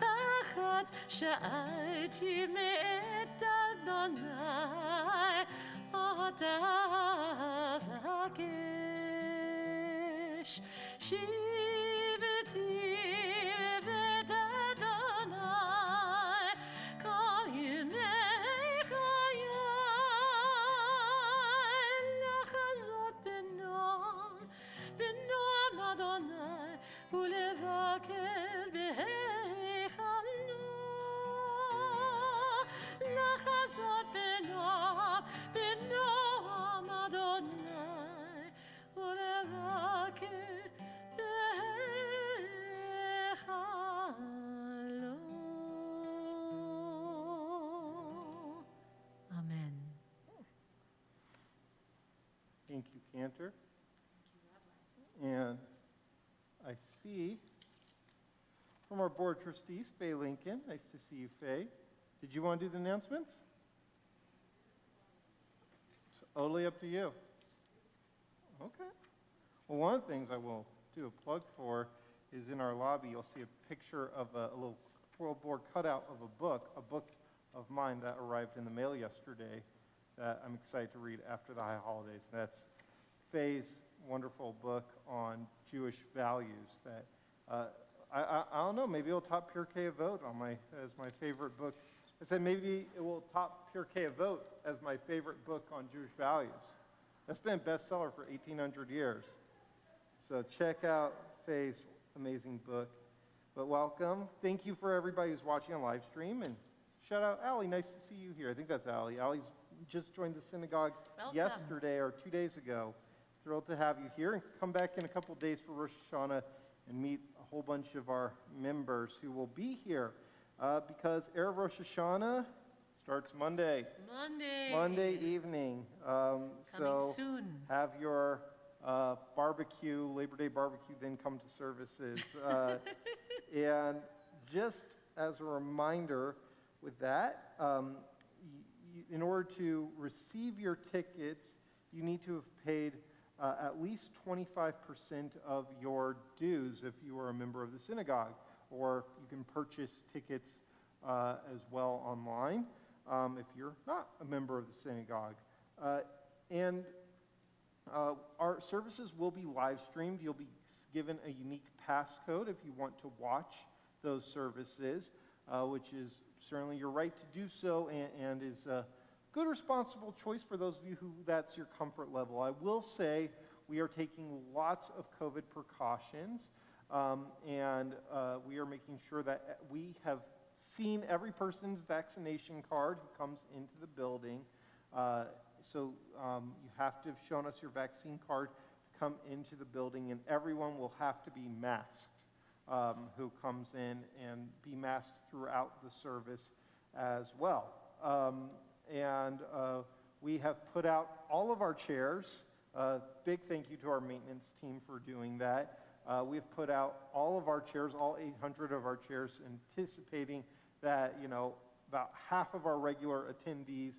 [SPEAKER 4] Achat sha'alti me'et Adonai ota vakesh. Shiveti b'vet Adonai kol yemei chayai l'chazot b'nom Adonai u'levaker b'chalo l'chazot b'nom Adonai u'levaker Amen.
[SPEAKER 5] Thank you, Cantor. And I see from our board trustees, Faye Lincoln. Nice to see you, Faye. Did you want to do the announcements? It's totally up to you. Okay. Well, one of the things I will do a plug for is in our lobby, you'll see a picture of a little board cutout of a book of mine that arrived in the mail yesterday that I'm excited to read after the high holidays. That's Faye's wonderful book on Jewish values that, I don't know, maybe it'll top Pure K a vote as my favorite book. I said maybe it will top Pure K a vote as my favorite book on Jewish values. That's been a bestseller for 1,800 years. So check out Faye's amazing book. But welcome. Thank you for everybody who's watching on live stream. And shout out Allie. Nice to see you here. I think that's Allie. Allie's just joined the synagogue yesterday or 2 days ago. Thrilled to have you here. And come back in a couple of days for Rosh Hashanah and meet a whole bunch of our members who will be here. Because Erev Rosh Hashanah starts Monday evening.
[SPEAKER 4] Coming soon.
[SPEAKER 5] Have your barbecue, Labor Day barbecue, then come to services. And just as a reminder with that, in order to receive your tickets, you need to have paid at least 25% of your dues if you are a member of the synagogue, or you can purchase tickets as well online. if you're not a member of the synagogue. And our services will be live streamed. You'll be given a unique passcode if you want to watch those services, which is certainly your right to do so, and is a good, responsible choice for those of you who that's your comfort level. I will say we are taking lots of COVID precautions, and we are making sure that we have seen every person's vaccination card who comes into the building. So you have to have shown us your vaccine card to come into the building, and everyone will have to be masked who comes in, and be masked throughout the service as well. And we have put out all of our chairs. Big thank you to our maintenance team for doing that. We've put out all of our chairs, all 800 of our chairs, anticipating that, about half of our regular attendees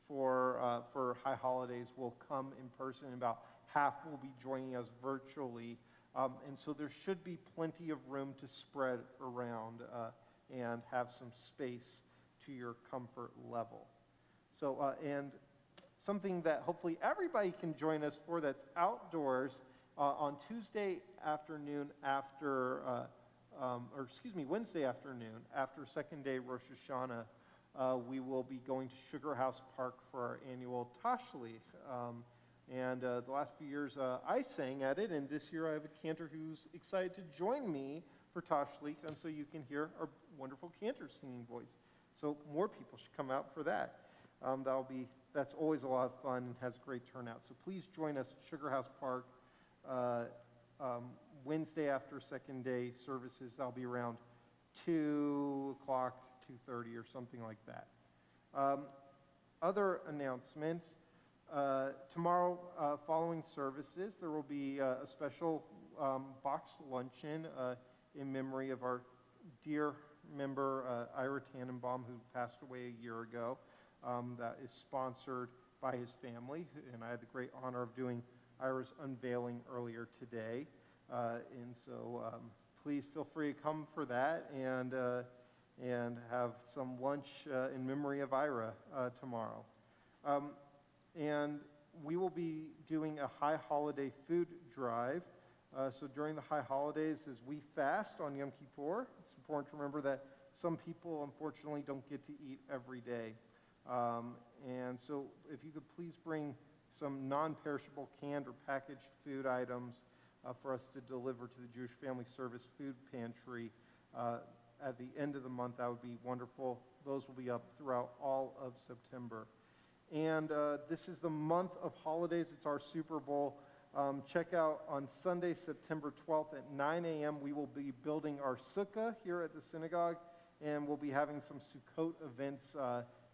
[SPEAKER 5] for High Holidays will come in person, and about half will be joining us virtually. And so there should be plenty of room to spread around and have some space to your comfort level. So, and something that hopefully everybody can join us for that's outdoors, on Tuesday afternoon Wednesday afternoon after second day Rosh Hashanah, we will be going to Sugar House Park for our annual Tashlich. And the last few years I sang at it, and this year I have a cantor who's excited to join me for Tashlich, and so you can hear our wonderful cantor's singing voice. So more people should come out for that. That's always a lot of fun and has a great turnout. So please join us at Sugar House Park Wednesday after second day services. That'll be around 2 o'clock, 2:30 or something like that. Other announcements. Tomorrow, following services, there will be a special boxed luncheon in memory of our dear member, Ira Tannenbaum, who passed away a year ago. That is sponsored by his family, and I had the great honor of doing Ira's unveiling earlier today. And so please feel free to come for that and have some lunch in memory of Ira tomorrow. And we will be doing a High Holiday food drive. So during the High Holidays, as we fast on Yom Kippur, it's important to remember that some people, unfortunately, don't get to eat every day. And so if you could please bring some non-perishable canned or packaged food items for us to deliver to the Jewish Family Service Food Pantry at the end of the month, that would be wonderful. Those will be up throughout all of September. And this is the month of holidays. It's our Super Bowl. Check out on Sunday, September 12th at 9 a.m. We will be building our sukkah here at the synagogue, and we'll be having some Sukkot events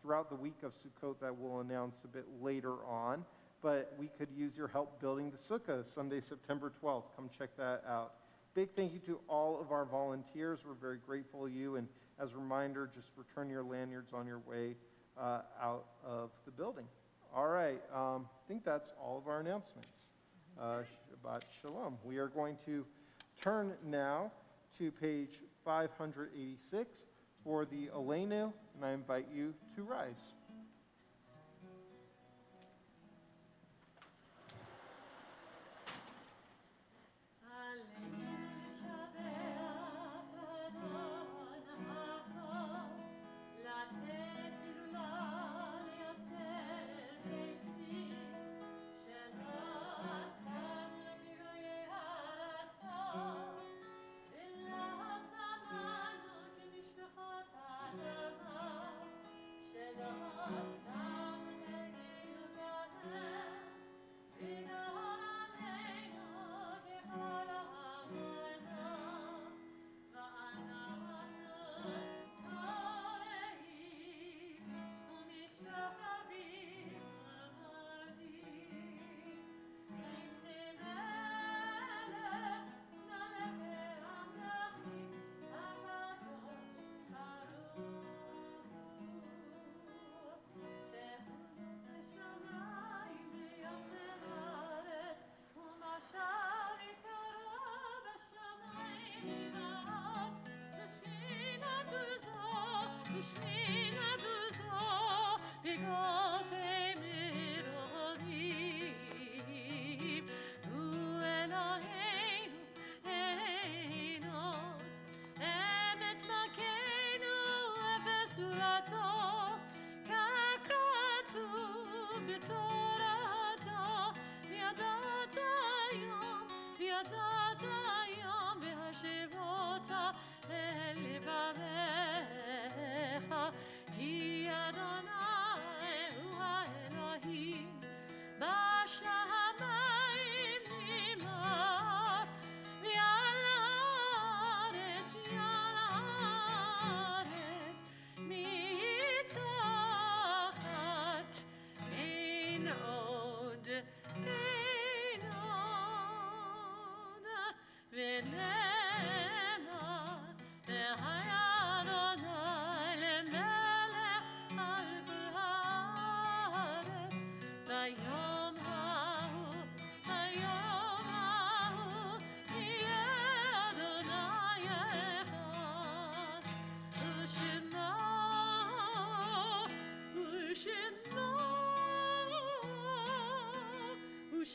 [SPEAKER 5] throughout the week of Sukkot that we'll announce a bit later on. But we could use your help building the sukkah Sunday, September 12th. Come check that out. Big thank you to all of our volunteers. We're very grateful to you. And as a reminder, just return your lanyards on your way out of the building. All right, I think that's all of our announcements. Shabbat Shalom. We are going to turn now to page 586 for the Aleinu, and I invite you to rise.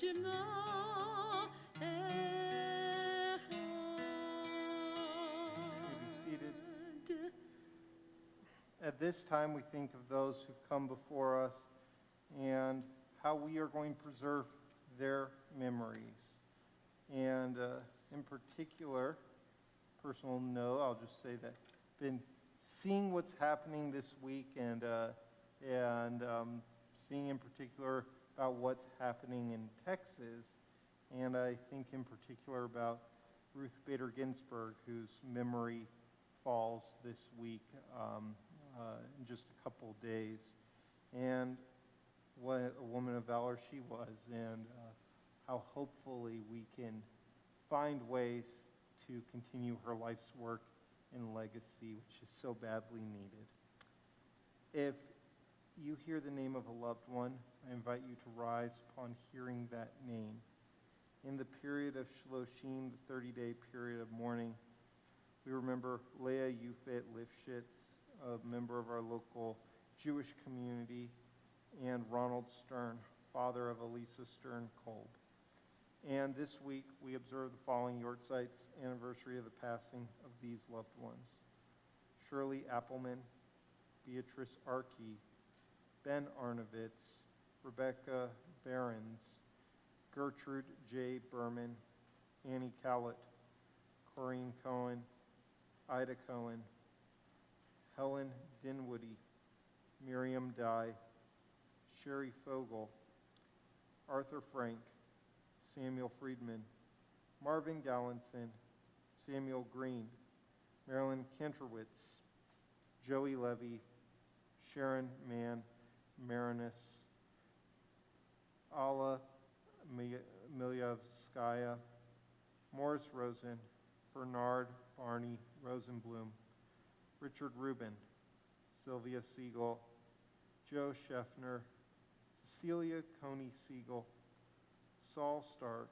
[SPEAKER 4] Shema Echad.
[SPEAKER 5] You be seated. At this time, we think of those who've come before us and how we are going to preserve their memories. And in particular, personal note, I'll just say that I've been seeing what's happening this week and seeing in particular about what's happening in Texas. And I think in particular about Ruth Bader Ginsburg, whose memory falls this week in just a couple days. And what a woman of valor she was, and how hopefully we can find ways to continue her life's work and legacy, which is so badly needed. If you hear the name of a loved one, I invite you to rise upon hearing that name. In the period of Shloshim, the 30-day period of mourning, we remember Leah Yufet Lifshitz, a member of our local Jewish community, and Ronald Stern, father of Elisa Stern Kolb. And this week, we observe the following Yortzeit's anniversary of the passing of these loved ones: Shirley Appelman, Beatrice Arkey, Ben Arnovitz, Rebecca Behrens, Gertrude J. Berman, Annie Cowlett, Corrine Cohen, Ida Cohen, Helen Dinwoody, Miriam Dye, Sherry Fogel, Arthur Frank, Samuel Friedman, Marvin Gallinson, Samuel Green, Marilyn Kantrowitz, Joey Levy, Sharon Mann, Marinus, Alla Milyavskaya, Morris Rosen, Bernard Barney Rosenblum, Richard Rubin, Sylvia Siegel, Joe Scheffner, Cecilia Coney Siegel, Saul Stark,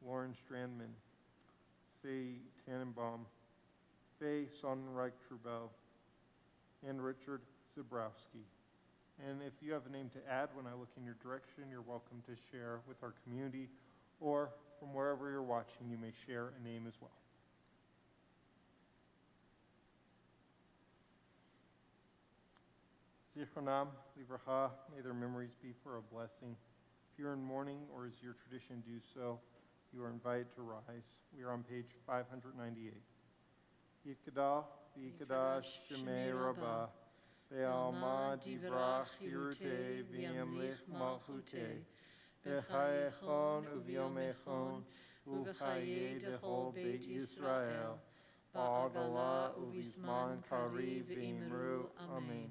[SPEAKER 5] Lauren Strandman, Sadie Tannenbaum, Faye Sonnenreich-Trudeau, and Richard Zabrowski. And if you have a name to add when I look in your direction, you're welcome to share with our community, or from wherever you're watching, you may share a name as well. Zichronam Livracha, may their memories be for a blessing. If you're in mourning, or as your tradition do so, you are invited to rise. We are on page 598. Yikada, Yikadash, Shemei Rabbah, Ve'alma Divrach Hirute, V'yamlich Malchute, V'chayechon Uvyomechon, Uchaye Dechol Beit Yisrael, Ba'agala Uvizman Kariv V'imru, Amen.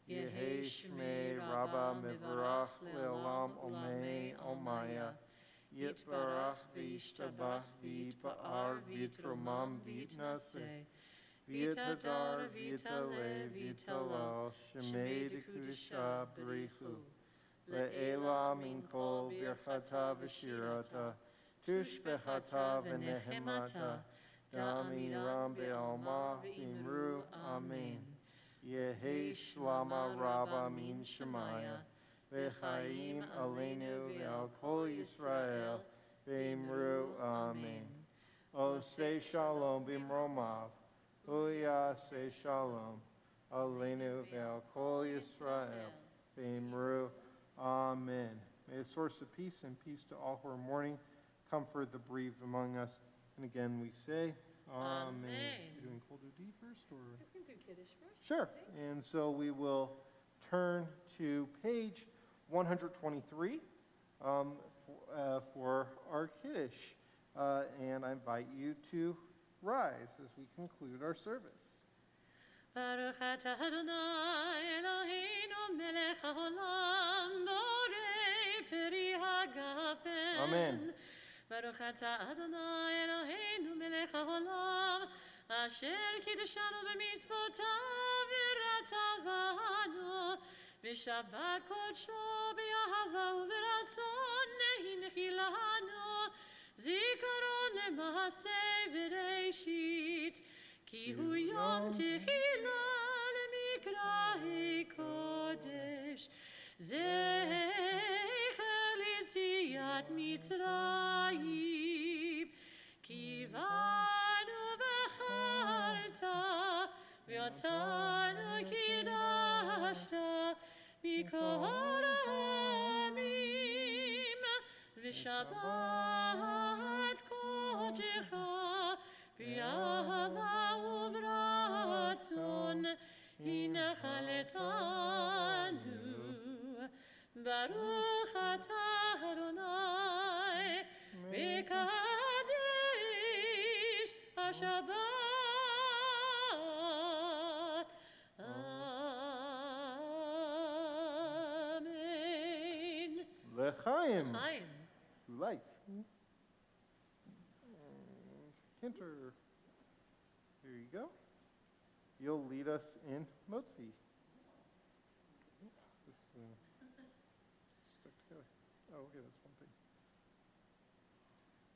[SPEAKER 5] Yehi Shmei Rabbah Mevarach Le'olam Olmei Olmaya, Yitbarach V'yishtabach V'yitba'ar V'yitromam V'yitnaseh, V'yitadar V'yitale V'yitalo, Shemei Dekudisha B'richu, Le'ela Min Kol Birchata V'shirata, Tushbechata V'nehemata, Damiram Be'alma V'imru, Amen. Yehi Shlama Rabba Min Shemaya, V'chaim Aleinu V'al Kol Yisrael, V'imru, Amen. O say Shalom B'mromav, Huya say Shalom, Aleinu V'al Kol Yisrael, V'imru, Amen. May the source of peace and peace to all who are mourning comfort the bereaved among us. And again we say, Amen. You're doing Kol Dudi first, or?
[SPEAKER 4] I can do Kiddush first.
[SPEAKER 5] Sure. And so we will turn to page 123 for our Kiddush. And I invite you to rise as we conclude our service.
[SPEAKER 4] Baruch atah Adonai Eloheinu melech haolam borei peri hagafen.
[SPEAKER 5] Amen.
[SPEAKER 4] Baruch atah Adonai Eloheinu melech haolam asher kiddushanu b'mitzvotav v'ratzavanu v'shabbat kodsho b'yahava u'v'ratzon nehilanu zikaron le'maseh v'reishit ki hu yom tehila le'mikrahi kodesh zecher l'tzias Bitsiat Mitzrayim, Kivanu v'charta, v'yatanu kidashta, mikol ha'amim, v'shabbat kodecha, v'yahava uvratzon, hinachaltanu, Baruch atah Adonai, Mekadesh HaShabbat. Amen.
[SPEAKER 5] L'chaim.
[SPEAKER 4] Chaim.
[SPEAKER 5] Life. Hinter. Here you go. You'll lead us in Motzi. Stuck together. Oh, okay, that's one thing.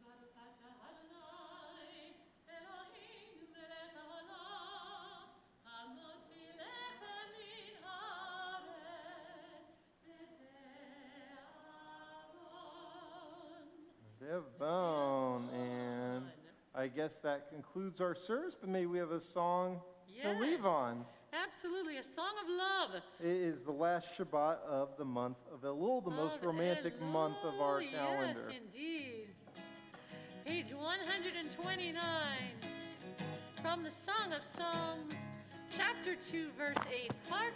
[SPEAKER 4] Baruch atah Adonai, Eloheinu melech haolam, hamotzi lecha min haaretz,
[SPEAKER 5] Devon. And I guess that concludes our service, but maybe we have a song to leave
[SPEAKER 4] Yes.
[SPEAKER 5] on.
[SPEAKER 4] Absolutely, a song of love.
[SPEAKER 5] It is the last Shabbat of the month of Elul, the most
[SPEAKER 4] Of
[SPEAKER 5] romantic month of our
[SPEAKER 4] Elul,
[SPEAKER 5] calendar.
[SPEAKER 4] Yes, indeed. Page 129 from the Song of Songs, chapter 2, verse 8. Hark,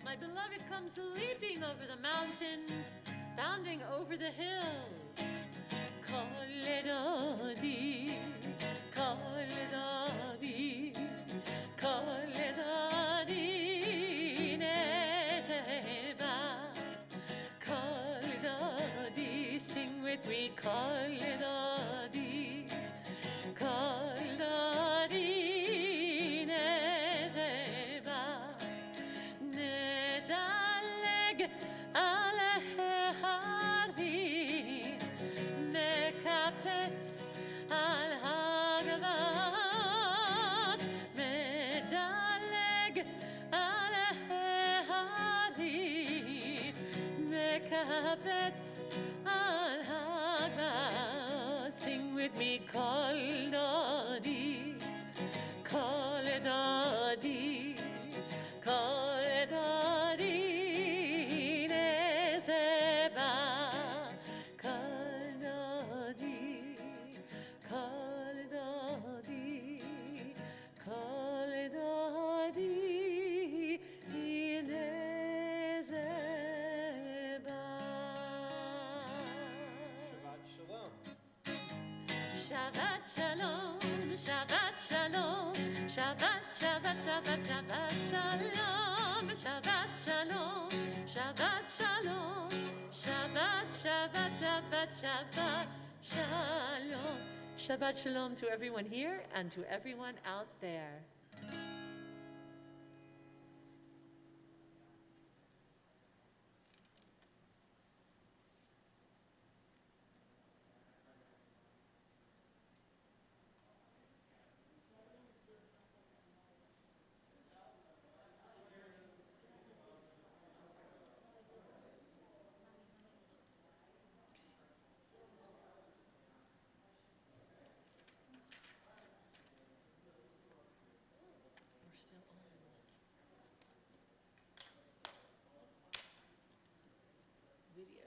[SPEAKER 4] my beloved comes leaping over the mountains, bounding over the hills. Kol edadi, kol edadi, kol edadi nezeba, kol edadi, sing with me, kol edadi, kol edadi nezeba, nedaleg alehari, nekapetz al hagavat, medaleg al hehari, nekapetz al hagavat. Sing with me, kol dadi, kol dadi, kol dadi nezeba, kol dadi, kol dadi, kol dadi nezeba.
[SPEAKER 1] Shabbat shalom.
[SPEAKER 4] Shabbat shalom, Shabbat shalom, Shabbat, Shabbat, Shabbat, Shabbat shalom, Shabbat shalom, Shabbat shalom, Shabbat, Shabbat, Shabbat, Shabbat shalom. Shabbat shalom to everyone here and to everyone out there. We're still on. Video.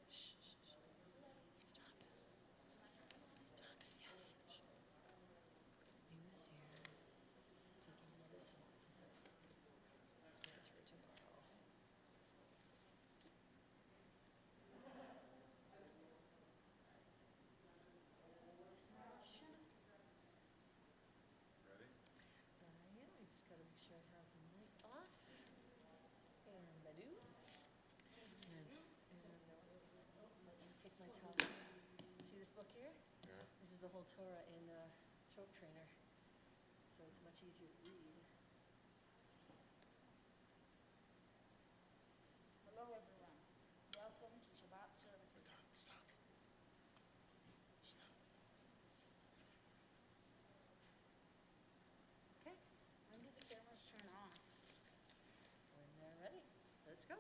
[SPEAKER 4] Shh, shh, shh. Stop it. Stop it, yes. Shh. Nina's here. Taking all this home. This is for tomorrow.
[SPEAKER 2] Ready?
[SPEAKER 4] Yeah, I just gotta make sure I have the mic off. And menu. Let me take my top. See this book here?
[SPEAKER 2] Yeah.
[SPEAKER 4] This is the whole Torah in Trope Trainer. So it's much easier to read.
[SPEAKER 3] Hello, everyone. Welcome to Shabbat services.
[SPEAKER 2] Stop. Stop.
[SPEAKER 4] Okay,
[SPEAKER 3] When do the cameras turn off?
[SPEAKER 4] when they're ready, let's go.